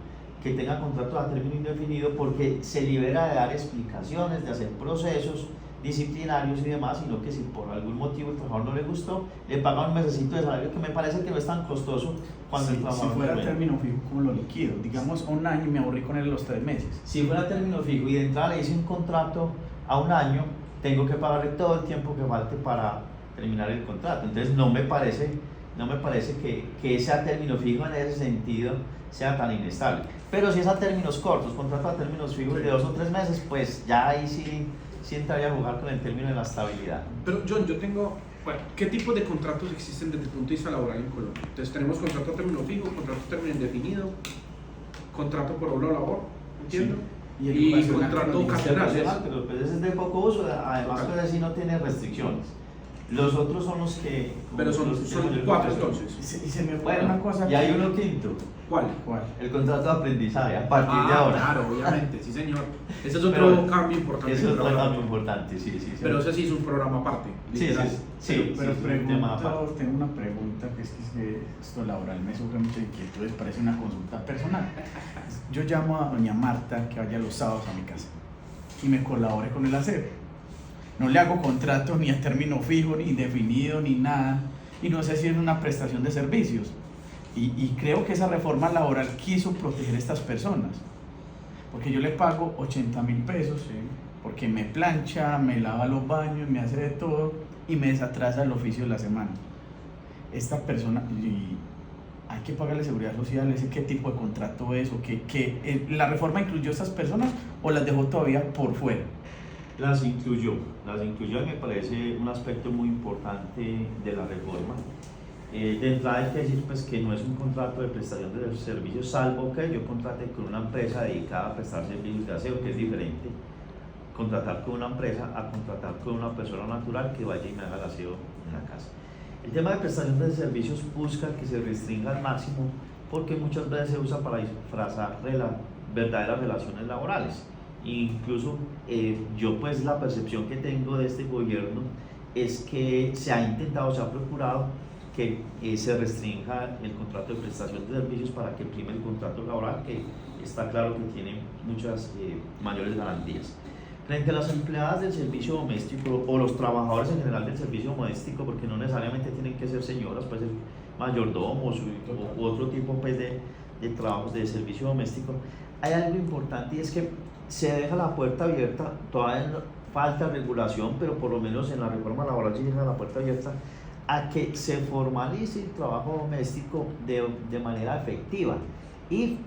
Speaker 3: que tenga contratos a término indefinido porque se libera de dar explicaciones, de hacer procesos disciplinarios y demás, sino que si por algún motivo el trabajador no le gustó, le paga un mesecito de salario, que me parece que no es tan costoso cuando el trabajador...
Speaker 1: Si fuera a término fijo, ¿cómo lo liquido? Digamos a un año y me aburrí con él los 3 meses.
Speaker 3: Si fuera a término fijo y de entrada le hice un contrato a un año, tengo que pagarle todo el tiempo que falte para terminar el contrato. Entonces no me parece que ese a término fijo en ese sentido sea tan inestable. Pero si es a términos cortos, contrato a términos fijos de 2 o 3 meses, pues ya ahí sí entraría a jugar con el término de la estabilidad.
Speaker 2: Pero John, ¿qué tipos de contratos existen desde el punto de vista laboral en Colombia? Entonces tenemos contrato a término fijo, contrato a término indefinido, contrato por obra o labor, ¿entiendo?
Speaker 1: Sí.
Speaker 2: Y contrato ocasional.
Speaker 3: Pero pues ese es de poco uso, además que ese sí no tiene restricciones. Los otros son los que...
Speaker 2: Pero son
Speaker 3: los que
Speaker 2: son
Speaker 3: el
Speaker 2: 4
Speaker 3: profesor.
Speaker 2: entonces.
Speaker 1: Y se me fue
Speaker 3: Bueno,
Speaker 1: una cosa
Speaker 3: y hay uno quinto,
Speaker 2: ¿Cuál?
Speaker 1: ¿Cuál?
Speaker 3: el contrato de aprendizaje, a partir de ahora.
Speaker 2: Claro, obviamente, sí señor. Ese es otro cambio importante.
Speaker 3: Eso
Speaker 2: del
Speaker 3: es otro
Speaker 2: programa.
Speaker 3: cambio importante, sí.
Speaker 2: Pero ese sí es un programa aparte.
Speaker 3: Sí,
Speaker 2: literal.
Speaker 3: sí,
Speaker 1: Pero
Speaker 3: es un tema aparte.
Speaker 1: tengo una pregunta que es que esto laboral me surge muchas inquietudes, parece una consulta personal. Yo llamo a doña Marta que vaya los sábados a mi casa y me colabore con el aseo. No le hago contrato ni a término fijo, ni indefinido, ni nada, y no sé si es una prestación de servicios. Y creo que esa reforma laboral quiso proteger a estas personas, porque yo le pago 80.000 pesos,
Speaker 2: Sí.
Speaker 1: porque me plancha, me lava los baños, me hace de todo y me desatrasa el oficio de la semana. Esta persona, y hay que pagarle seguridad social, ¿ese qué tipo de contrato es? ¿O la reforma incluyó a estas personas o las dejó todavía por fuera?
Speaker 3: Las incluyó y me parece un aspecto muy importante de la reforma. De entrada hay que decir pues, que no es un contrato de prestación de servicios, salvo que yo contrate con una empresa dedicada a prestar servicios de aseo, que es diferente contratar con una empresa a contratar con una persona natural que vaya y me haga el aseo en la casa. El tema de prestación de servicios busca que se restrinja al máximo porque muchas veces se usa para disfrazar verdaderas relaciones laborales. Incluso yo pues la percepción que tengo de este gobierno es que se ha intentado, se ha procurado que se restrinja el contrato de prestación de servicios para que prime el contrato laboral, que está claro que tiene muchas mayores garantías. Frente a las empleadas del servicio doméstico o los trabajadores en general del servicio doméstico, porque no necesariamente tienen que ser señoras, puede ser mayordomos u otro tipo pues, de trabajos de servicio doméstico, hay algo importante y es que se deja la puerta abierta, todavía no falta regulación, pero por lo menos en la reforma laboral se deja la puerta abierta a que se formalice el trabajo doméstico de manera efectiva y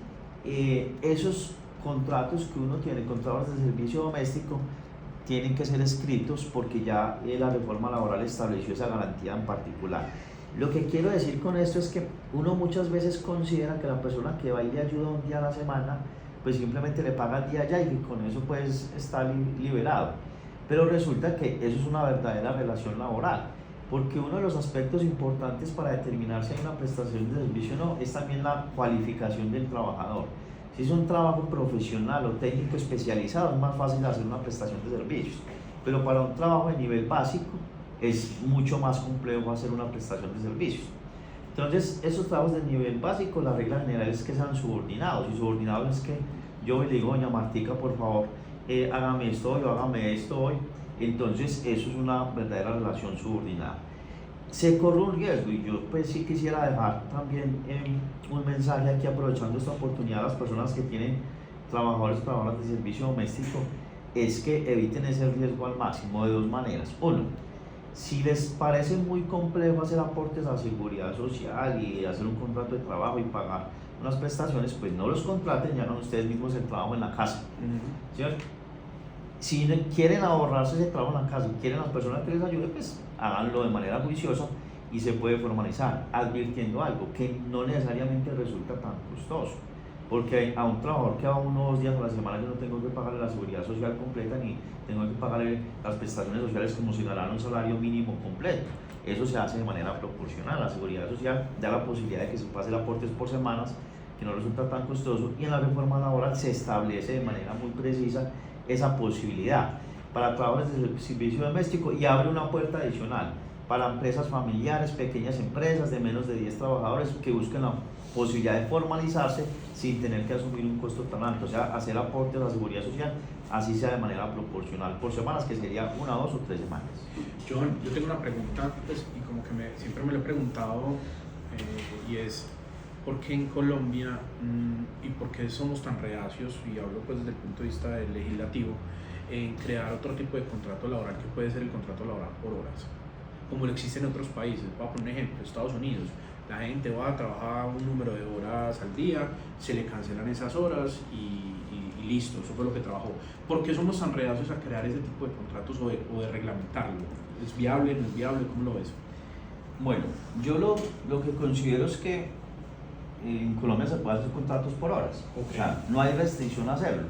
Speaker 3: esos contratos que uno tiene, contratos de servicio doméstico, tienen que ser escritos porque ya la reforma laboral estableció esa garantía en particular. Lo que quiero decir con esto es que uno muchas veces considera que la persona que va y le ayuda un día a la semana pues simplemente le paga el día allá y que con eso pues está liberado, pero resulta que eso es una verdadera relación laboral, porque uno de los aspectos importantes para determinar si hay una prestación de servicio o no es también la cualificación del trabajador. Si es un trabajo profesional o técnico especializado es más fácil hacer una prestación de servicios, pero para un trabajo de nivel básico es mucho más complejo hacer una prestación de servicios. Entonces, esos trabajos de nivel básico, la regla general es que sean subordinados, y subordinados es que yo le digo, doña Martica, por favor, hágame esto hoy o hágame esto hoy. Entonces, eso es una verdadera relación subordinada. Se corre un riesgo, y yo pues sí quisiera dejar también un mensaje aquí, aprovechando esta oportunidad a las personas que tienen trabajadoras de servicio doméstico, es que eviten ese riesgo al máximo de dos maneras. Uno, si les parece muy complejo hacer aportes a seguridad social y hacer un contrato de trabajo y pagar unas prestaciones, pues no los contraten y hagan ustedes mismos el trabajo en la casa, ¿cierto? Si quieren ahorrarse ese trabajo en la casa y quieren las personas que les ayuden, pues háganlo de manera juiciosa y se puede formalizar, advirtiendo algo, que no necesariamente resulta tan costoso, porque a un trabajador que va 1 o 2 días a la semana yo no tengo que pagarle la seguridad social completa ni tengo que pagarle las prestaciones sociales como si ganara un salario mínimo completo. Eso se hace de manera proporcional. La seguridad social da la posibilidad de que se pase el aportes por semanas, que no resulta tan costoso, y en la reforma laboral se establece de manera muy precisa esa posibilidad para trabajadores de servicio doméstico y abre una puerta adicional para empresas familiares, pequeñas empresas de menos de 10 trabajadores que busquen la posibilidad de formalizarse sin tener que asumir un costo tan alto, o sea, hacer aportes a la seguridad social, así sea de manera proporcional por semanas, que sería 1, 2 o 3 semanas.
Speaker 2: John, yo tengo una pregunta, pues, y como que siempre me lo he preguntado, y es, ¿por qué en Colombia y por qué somos tan reacios, y hablo pues desde el punto de vista del legislativo, en crear otro tipo de contrato laboral que puede ser el contrato laboral por horas, como lo existe en otros países? Voy a poner un ejemplo, Estados Unidos. La gente va a trabajar un número de horas al día, se le cancelan esas horas y listo, eso fue lo que trabajó. ¿Por qué somos tan reacios a crear ese tipo de contratos o de reglamentarlo? ¿Es viable, no es viable? ¿Cómo lo ves?
Speaker 3: Bueno, yo lo que considero es que en Colombia se puede hacer contratos por horas,
Speaker 2: Okay.
Speaker 3: O sea, no hay restricción a hacerlo.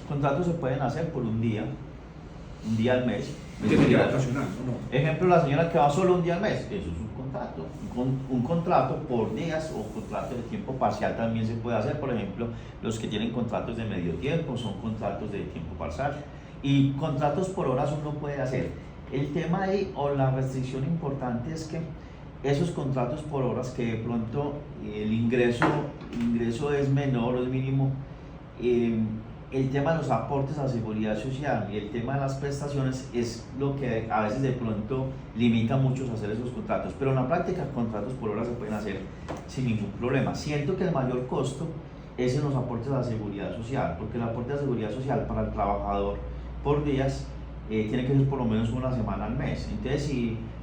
Speaker 3: Contratos se pueden hacer por un día al mes,
Speaker 2: Que sería ocasional, ¿o no?
Speaker 3: Ejemplo, la señora que va solo un día al mes, eso es un contrato. Un contrato por días o contrato de tiempo parcial también se puede hacer. Por ejemplo, los que tienen contratos de medio tiempo son contratos de tiempo parcial. Y contratos por horas uno puede hacer. El tema ahí, o la restricción importante, es que esos contratos por horas que de pronto el ingreso es menor o es mínimo, el tema de los aportes a seguridad social y el tema de las prestaciones es lo que a veces de pronto limita a muchos a hacer esos contratos, pero en la práctica contratos por hora se pueden hacer sin ningún problema. Siento que el mayor costo es en los aportes a la seguridad social, porque el aporte a seguridad social para el trabajador por días tiene que ser por lo menos una semana al mes. Entonces,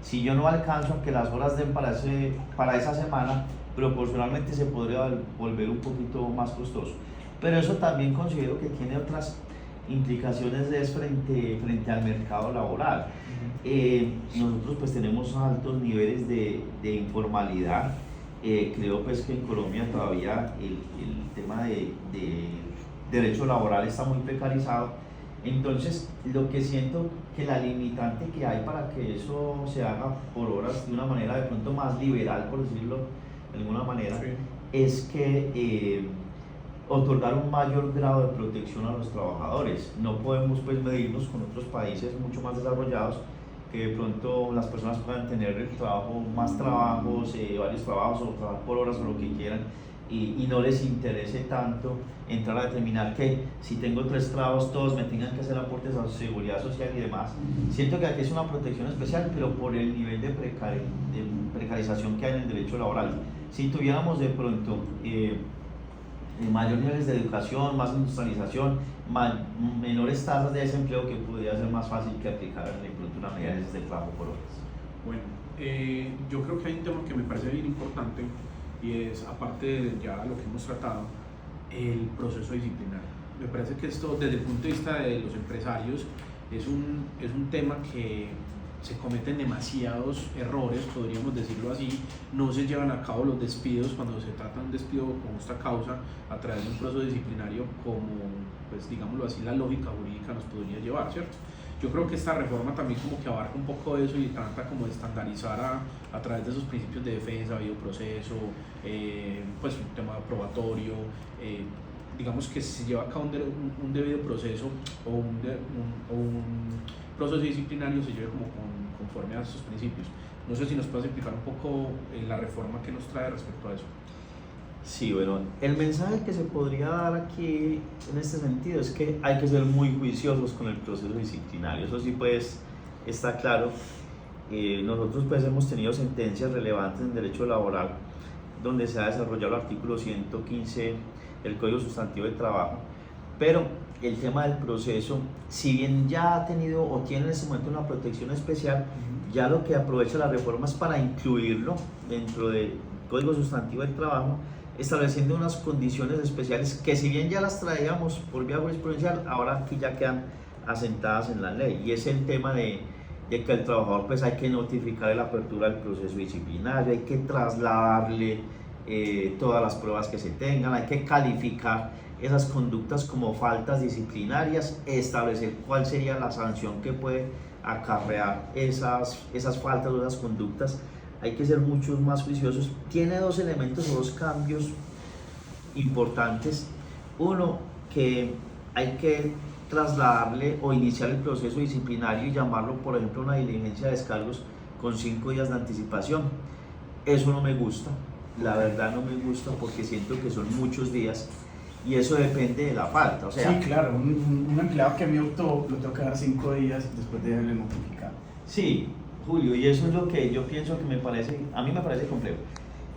Speaker 3: si yo no alcanzo a que las horas den para esa semana, proporcionalmente se podría volver un poquito más costoso. Pero eso también considero que tiene otras implicaciones frente al mercado laboral. Nosotros pues tenemos altos niveles de informalidad. Creo pues que en Colombia todavía el tema de derecho laboral está muy precarizado. Entonces, lo que siento que la limitante que hay para que eso se haga por horas de una manera de pronto más liberal, por decirlo de alguna manera, sí, es que otorgar un mayor grado de protección a los trabajadores. No podemos pues medirnos con otros países mucho más desarrollados, que de pronto las personas puedan tener el trabajo, más trabajos, varios trabajos, o trabajar por horas o lo que quieran, y no les interese tanto entrar a determinar que si tengo 3 trabajos todos me tengan que hacer aportes a seguridad social y demás. Siento que aquí es una protección especial, pero por el nivel de precarización que hay en el derecho laboral. Si tuviéramos de pronto mayores niveles de educación, más industrialización, menores tasas de desempleo, que podría ser más fácil que aplicar de pronto una medida de trabajo por horas.
Speaker 2: Bueno, yo creo que hay un tema que me parece bien importante, y es, aparte de ya lo que hemos tratado, el proceso disciplinario. Me parece que esto, desde el punto de vista de los empresarios, es un tema que se cometen demasiados errores, podríamos decirlo así. No se llevan a cabo los despidos cuando se trata de un despido con justa causa a través de un proceso disciplinario como, pues digámoslo así, la lógica jurídica nos podría llevar, ¿cierto? Yo creo que esta reforma también como que abarca un poco eso y trata como de estandarizar a través de esos principios de defensa, debido proceso, pues un tema probatorio, digamos que si se lleva a cabo un debido proceso o un proceso disciplinario se lleve como conforme a esos principios. No sé si nos puedes explicar un poco la reforma que nos trae respecto a eso.
Speaker 3: Sí, bueno, el mensaje que se podría dar aquí en este sentido es que hay que ser muy juiciosos con el proceso disciplinario. Eso sí pues está claro. Nosotros pues hemos tenido sentencias relevantes en derecho laboral donde se ha desarrollado el artículo 115 del Código Sustantivo del Trabajo, pero el tema del proceso, si bien ya ha tenido o tiene en este momento una protección especial, ya lo que aprovecha la reforma es para incluirlo dentro del Código Sustantivo del Trabajo, estableciendo unas condiciones especiales que, si bien ya las traíamos por vía jurisprudencial, ahora aquí ya quedan asentadas en la ley, y es el tema de que al trabajador pues hay que notificar la apertura del proceso disciplinario, hay que trasladarle todas las pruebas que se tengan, hay que calificar esas conductas como faltas disciplinarias, establecer cuál sería la sanción que puede acarrear esas faltas o esas conductas. Hay que ser muchos más juiciosos. Tiene 2 elementos o 2 cambios importantes. Uno, que hay que trasladarle o iniciar el proceso disciplinario y llamarlo, por ejemplo, una diligencia de descargos con 5 días de anticipación. Eso no me gusta, la verdad no me gusta, porque siento que son muchos días y eso depende de la falta. O sea,
Speaker 1: sí, claro, un empleado que me optó lo tengo que dar 5 días después de haberle notificado.
Speaker 3: Sí, Julio, y eso es lo que yo pienso que a mí me parece complejo.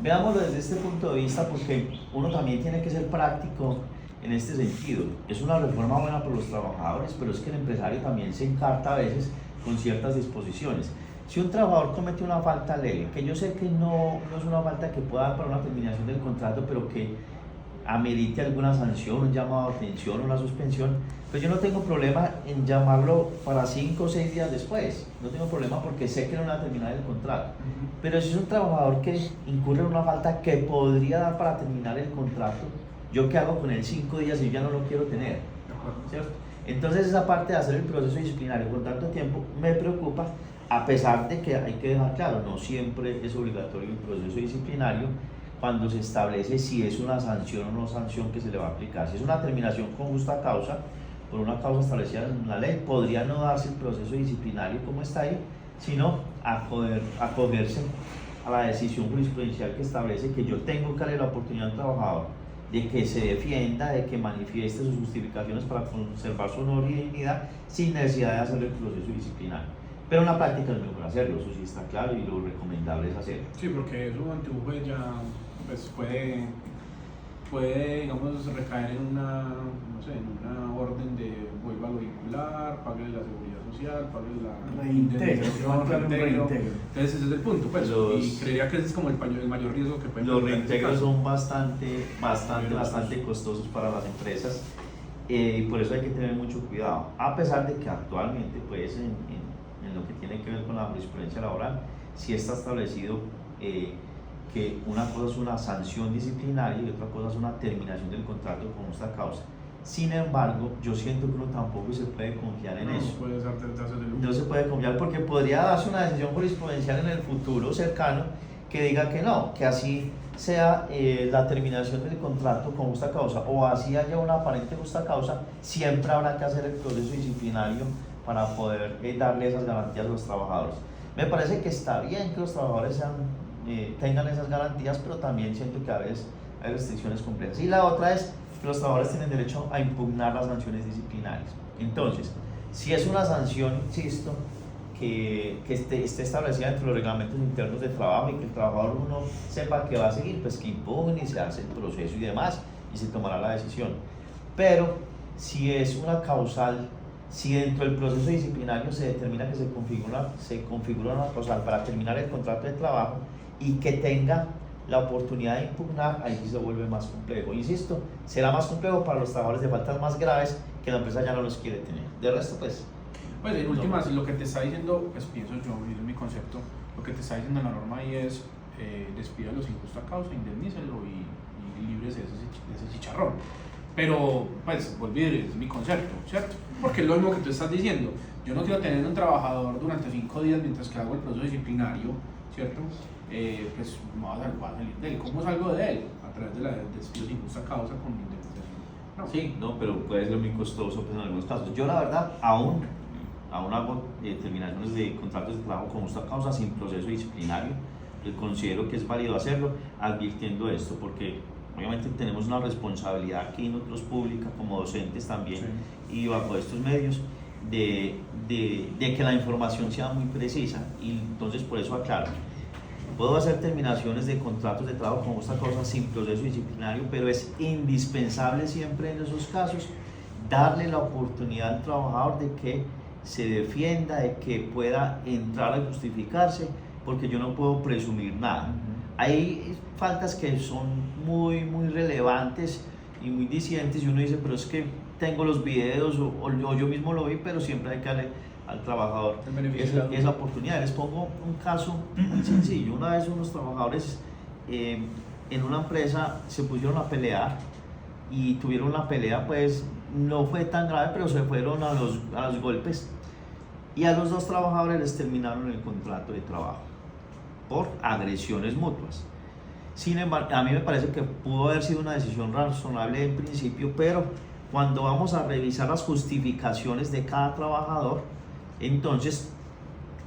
Speaker 3: Veámoslo desde este punto de vista, porque uno también tiene que ser práctico en este sentido. Es una reforma buena para los trabajadores, pero es que el empresario también se encarta a veces con ciertas disposiciones. Si un trabajador comete una falta leve, que yo sé que no es una falta que pueda dar para una terminación del contrato, pero que amerite alguna sanción, un llamado de atención, una suspensión, pues yo no tengo problema en llamarlo para 5 o 6 días después. No tengo problema porque sé que no va a terminar el contrato. Pero si es un trabajador que incurre en una falta que podría dar para terminar el contrato, ¿yo qué hago con él 5 días y ya no lo quiero tener? ¿Cierto? Entonces esa parte de hacer el proceso disciplinario con tanto tiempo me preocupa, a pesar de que hay que dejar claro, no siempre es obligatorio el proceso disciplinario cuando se establece si es una sanción o no sanción que se le va a aplicar. Si es una terminación con justa causa, por una causa establecida en la ley, podría no darse el proceso disciplinario como está ahí, sino acogerse a la decisión jurisprudencial que establece que yo tengo que darle la oportunidad al trabajador de que se defienda, de que manifieste sus justificaciones para conservar su honor y dignidad sin necesidad de hacer el proceso disciplinario. Pero en la práctica es mejor hacerlo, eso sí está claro, y lo recomendable es hacerlo.
Speaker 2: Sí, porque eso ante un juez ya pues, puede, digamos, recaer en una, no sé, en una orden de vuelva a lo vincular, pague la seguridad social, pague la indemnización, reintegro. Entonces ese es el punto, pues, y creería que ese es como el mayor riesgo que puede
Speaker 3: Los reintegros son bastante costosos para las empresas, y por eso hay que tener mucho cuidado, a pesar de que actualmente, pues, en lo que tiene que ver con la jurisprudencia laboral, sí está establecido que una cosa es una sanción disciplinaria y otra cosa es una terminación del contrato con justa causa. Sin embargo, yo siento que uno tampoco se puede confiar en eso. No se puede confiar porque podría darse una decisión jurisprudencial en el futuro cercano que diga que no, que así sea la terminación del contrato con justa causa o así haya una aparente justa causa, siempre habrá que hacer el proceso disciplinario para poder darle esas garantías a los trabajadores. Me parece que está bien que los trabajadores tengan esas garantías, pero también siento que a veces hay restricciones complejas. Y la otra es que los trabajadores tienen derecho a impugnar las sanciones disciplinarias. Entonces, si es una sanción, insisto, que esté establecida dentro de los reglamentos internos de trabajo y que el trabajador uno sepa que va a seguir, pues que impugne y se hace el proceso y demás, y se tomará la decisión. Pero si es una causal, si dentro del proceso disciplinario se determina que se configura una causal para terminar el contrato de trabajo y que tenga la oportunidad de impugnar, ahí sí se vuelve más complejo. Insisto, será más complejo para los trabajadores de faltas más graves que la empresa ya no los quiere tener. De resto, pues
Speaker 2: en últimas, lo que te está diciendo, pues pienso yo, y es mi concepto, lo que te está diciendo la norma ahí es despídalo sin justa causa, indemnícelo y líbrese de ese chicharrón. Pero, pues, es mi concepto, ¿cierto? Porque es lo mismo que tú estás diciendo. Yo no quiero tener un trabajador durante 5 días mientras que hago el proceso disciplinario, ¿cierto? Pues no va a salir de él. ¿Cómo salgo de él? A través de la despido sin justa causa con indemnización. No.
Speaker 3: Sí, no, pero puede ser muy costoso pues, en algunos casos. Yo la verdad aún hago terminaciones de contratos de trabajo con justa causa sin proceso disciplinario. Considero que es válido hacerlo, advirtiendo esto, porque obviamente tenemos una responsabilidad aquí nosotros pública como docentes también, sí, y bajo estos medios de que la información sea muy precisa, y entonces por eso aclaro, puedo hacer terminaciones de contratos de trabajo con justa causa sin proceso disciplinario, pero es indispensable siempre en esos casos darle la oportunidad al trabajador de que se defienda, de que pueda entrar a justificarse, porque yo no puedo presumir nada. Hay faltas que son muy relevantes y muy disidentes y uno dice, pero es que tengo los videos o yo mismo lo vi, pero siempre hay que darle al trabajador esa oportunidad. Les pongo un caso muy sencillo. Una vez unos trabajadores en una empresa se pusieron a pelear y tuvieron una pelea, pues no fue tan grave, pero se fueron a los golpes y a los 2 trabajadores les terminaron el contrato de trabajo por agresiones mutuas. Sin embargo, a mí me parece que pudo haber sido una decisión razonable en principio, pero cuando vamos a revisar las justificaciones de cada trabajador, entonces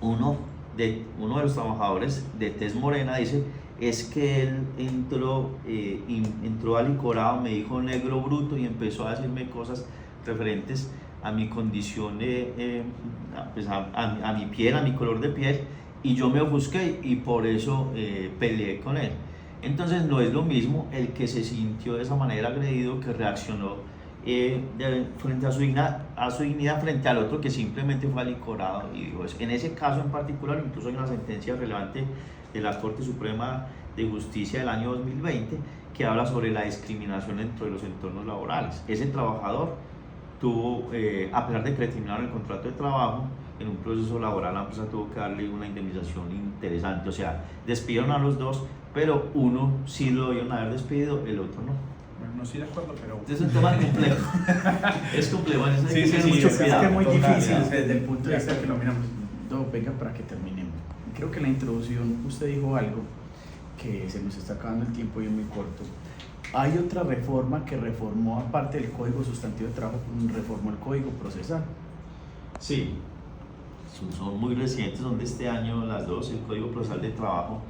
Speaker 3: uno de los trabajadores de tez morena dice, es que él entró alicorado, me dijo negro bruto y empezó a decirme cosas referentes a mi condición, pues a mi piel, a mi color de piel, y yo me ofusqué y por eso peleé con él. Entonces no es lo mismo el que se sintió de esa manera agredido, que reaccionó frente a su dignidad frente al otro que simplemente fue alicorado y dijo eso. En ese caso en particular, incluso hay una sentencia relevante de la Corte Suprema de Justicia del año 2020 que habla sobre la discriminación dentro de los entornos laborales. Ese trabajador tuvo, a pesar de que le terminaron el contrato de trabajo, en un proceso laboral la empresa tuvo que darle una indemnización interesante. O sea, despidieron a los 2, pero uno sí lo debieron haber despedido, el otro no.
Speaker 2: Bueno, no estoy de acuerdo, pero...
Speaker 3: Es un tema complejo. Es complejo, en eso hay
Speaker 2: Sí,
Speaker 3: que
Speaker 2: sí,
Speaker 3: tener
Speaker 2: sí,
Speaker 3: mucho
Speaker 2: es que
Speaker 3: cuidado.
Speaker 1: Es muy
Speaker 2: Total,
Speaker 1: difícil
Speaker 2: sí.
Speaker 1: desde el punto de vista que lo miramos. No, venga, para que terminemos. Creo que en la introducción usted dijo algo que se nos está acabando el tiempo y es muy corto. Hay otra reforma que reformó, aparte del Código Sustantivo de Trabajo, reformó el Código Procesal.
Speaker 3: Sí, son muy recientes, son de este año las dos. El Código Procesal de Trabajo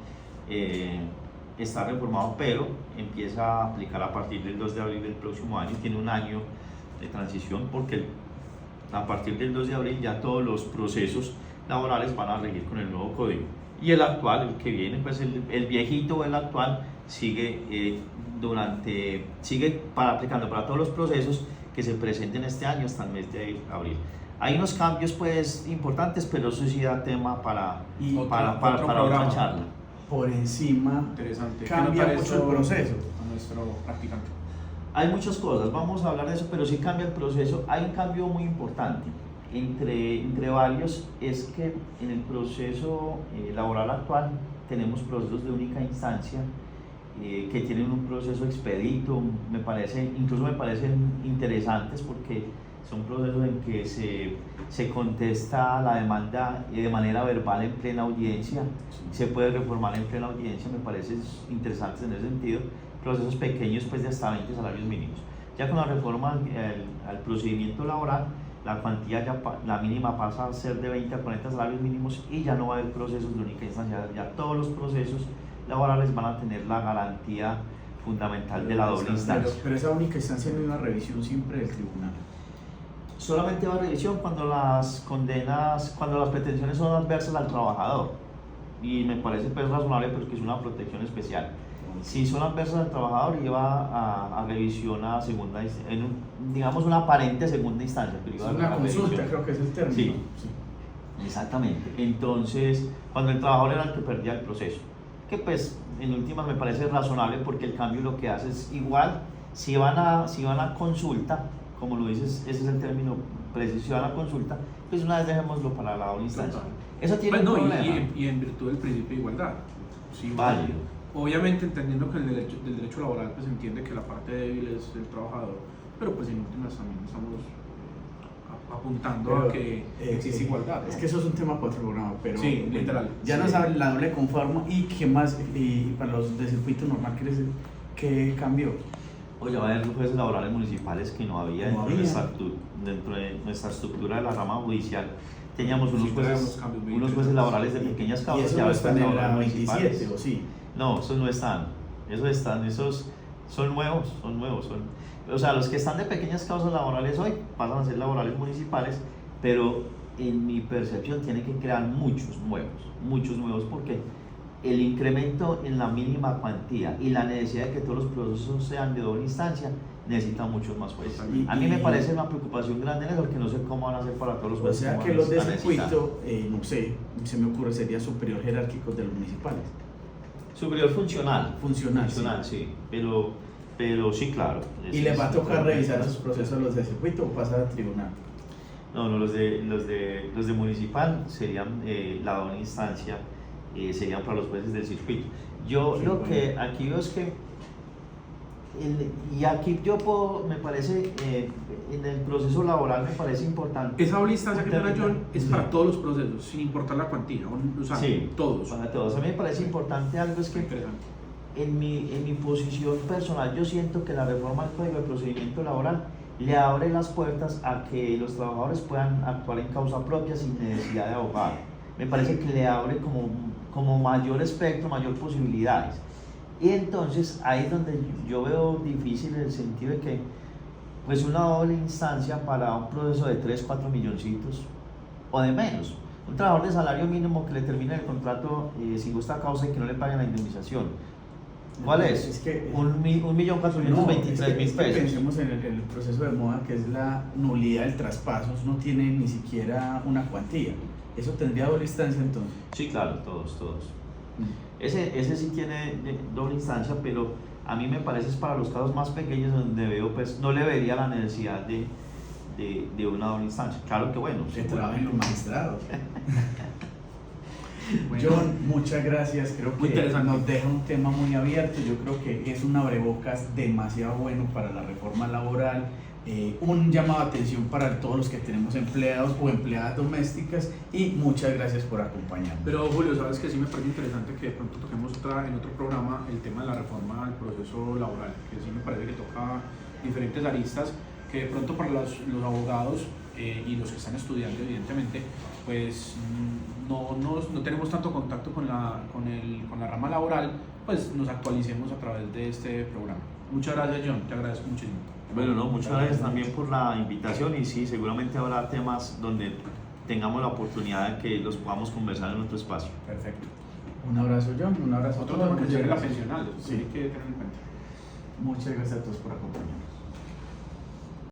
Speaker 3: está reformado, pero empieza a aplicar a partir del 2 de abril del próximo año. Tiene un año de transición porque a partir del 2 de abril ya todos los procesos laborales van a regir con el nuevo código. Y el actual, el que viene, pues el viejito o el actual sigue aplicando para todos los procesos que se presenten este año hasta el mes de abril. Hay unos cambios pues importantes, pero eso sí da tema para otra charla.
Speaker 1: Por encima,
Speaker 2: Interesante.
Speaker 1: cambia
Speaker 2: ¿Qué le
Speaker 1: mucho el
Speaker 2: pareció
Speaker 1: proceso.
Speaker 2: a nuestro practicante?
Speaker 3: Hay muchas cosas, vamos a hablar de eso, pero sí cambia el proceso. Hay un cambio muy importante entre varios, es que en el proceso laboral actual tenemos procesos de única instancia que tienen un proceso expedito, incluso me parecen interesantes porque son procesos en que se contesta la demanda de manera verbal en plena audiencia, se puede reformar en plena audiencia, me parecen interesantes en ese sentido, procesos pequeños pues de hasta 20 salarios mínimos. Ya con la reforma al procedimiento laboral, la cuantía la mínima pasa a ser de 20 a 40 salarios mínimos y ya no va a haber procesos de única instancia, ya todos los procesos laborales van a tener la garantía fundamental de la doble instancia.
Speaker 1: Pero esa única instancia no es una revisión siempre del tribunal.
Speaker 3: Solamente va a revisión cuando las pretensiones son adversas al trabajador, y me parece pues razonable porque es una protección especial. Si son adversas al trabajador, lleva a revisión a segunda, digamos una aparente segunda instancia. Pero
Speaker 1: Es una consulta,
Speaker 3: revisión.
Speaker 1: creo que es el término.
Speaker 3: Sí. Exactamente. Entonces, cuando el trabajador era el que perdía el proceso, que pues en últimas me parece razonable porque el cambio lo que hace es igual, si van a consulta, como lo dices, ese es el término preciso, si van a consulta, pues una vez dejémoslo para la doble instancia. Eso tiene un problema.
Speaker 2: Y en virtud del principio de igualdad. Sí,
Speaker 3: Válido.
Speaker 2: Obviamente entendiendo que el derecho laboral pues entiende que la parte débil es el trabajador, pero pues en últimas también estamos apuntando
Speaker 1: Pero,
Speaker 2: a que existe igualdad, ¿no?
Speaker 1: Es que eso es un tema para otro programa, pero
Speaker 2: Sí, literal.
Speaker 1: ya
Speaker 3: Sí.
Speaker 1: nos habla la doble conforma y qué más, y para los de circuito normal, ¿qué cambió?
Speaker 3: Oye, va a haber jueces laborales municipales que no había,
Speaker 1: No había.
Speaker 3: dentro de nuestra estructura de la rama judicial. Teníamos
Speaker 2: Sí,
Speaker 3: unos jueces laborales de pequeñas
Speaker 1: Y
Speaker 3: causas
Speaker 1: eso
Speaker 3: y
Speaker 1: no
Speaker 3: ahora
Speaker 1: está en la
Speaker 3: laborales
Speaker 1: 27,
Speaker 3: municipales.
Speaker 1: ¿o sí?
Speaker 3: No, esos no están. Esos son nuevos. O sea, los que están de pequeñas causas laborales hoy pasan a ser laborales municipales, pero en mi percepción tienen que crear muchos nuevos, porque el incremento en la mínima cuantía y la necesidad de que todos los procesos sean de doble instancia necesitan muchos más jueces. A mí me parece una preocupación grande en eso, porque no sé cómo van a hacer para todos los
Speaker 1: O
Speaker 3: jueces.
Speaker 1: sea
Speaker 3: como
Speaker 1: que los de
Speaker 3: están necesitando.
Speaker 1: circuito, no sé, se me ocurre, sería superior jerárquicos de los municipales.
Speaker 3: Superior funcional.
Speaker 1: Funcional,
Speaker 3: Sí, pero sí, claro.
Speaker 1: ¿Y les va a tocar revisar esos procesos los de circuito o pasar al tribunal?
Speaker 3: No, los de municipal serían la doble instancia, serían para los jueces del circuito. Yo
Speaker 1: Sí,
Speaker 3: lo
Speaker 1: bueno.
Speaker 3: que aquí veo es que, y aquí me parece, en el proceso laboral me parece importante.
Speaker 2: Esa doble instancia que tiene John es para todos los procesos, sin importar la cuantía, o sea,
Speaker 3: Sí,
Speaker 2: todos.
Speaker 3: Para todos. A mí me parece importante algo, es que
Speaker 2: Interesante.
Speaker 3: en mi posición personal, yo siento que la reforma al Código de Procedimiento Laboral le abre las puertas a que los trabajadores puedan actuar en causa propia sin necesidad de abogado. Me parece que le abre como mayor espectro, mayor posibilidades. Y entonces ahí es donde yo veo difícil el sentido de que pues una doble instancia para un proceso de 3, 4 milloncitos o de menos. Un trabajador de salario mínimo que le termine el contrato sin justa causa y que no le paguen la indemnización. ¿Cuál es?
Speaker 1: Es que,
Speaker 3: 1.423.000
Speaker 1: es que
Speaker 3: pesos.
Speaker 1: pensemos en el proceso de moda, que es la nulidad del traspaso, eso no tiene ni siquiera una cuantía. Eso tendría doble instancia entonces.
Speaker 3: Sí, claro, todos. Ese sí tiene doble instancia, pero a mí me parece es para los casos más pequeños donde veo, pues no le vería la necesidad de una doble instancia. Claro que bueno.
Speaker 1: Que trabajen los magistrados.
Speaker 2: Bueno,
Speaker 1: John, muchas gracias. Creo
Speaker 2: muy
Speaker 1: que
Speaker 2: interesante.
Speaker 1: nos deja un tema muy abierto. Yo creo que es un abrebocas demasiado bueno para la reforma laboral. Un llamado de atención para todos los que tenemos empleados o empleadas domésticas, y muchas gracias por acompañarnos.
Speaker 2: Pero Julio, sabes que sí me parece interesante que de pronto toquemos en otro programa el tema de la reforma del proceso laboral, que sí me parece que toca diferentes aristas que de pronto para los abogados y los que están estudiando evidentemente pues no tenemos tanto contacto con la rama laboral, pues nos actualicemos a través de este programa. Muchas gracias, John, te agradezco muchísimo.
Speaker 3: Bueno, no, muchas gracias también por la invitación, y sí, seguramente habrá temas donde tengamos la oportunidad de que los podamos conversar en otro espacio.
Speaker 1: Perfecto. Un abrazo, John. Un abrazo a
Speaker 2: Otro
Speaker 1: todos.
Speaker 2: tema que
Speaker 1: Muchas
Speaker 2: sería la
Speaker 1: gracias.
Speaker 2: pensional,
Speaker 1: Sí.
Speaker 2: hay que tener en cuenta.
Speaker 1: Muchas gracias a todos por acompañarnos.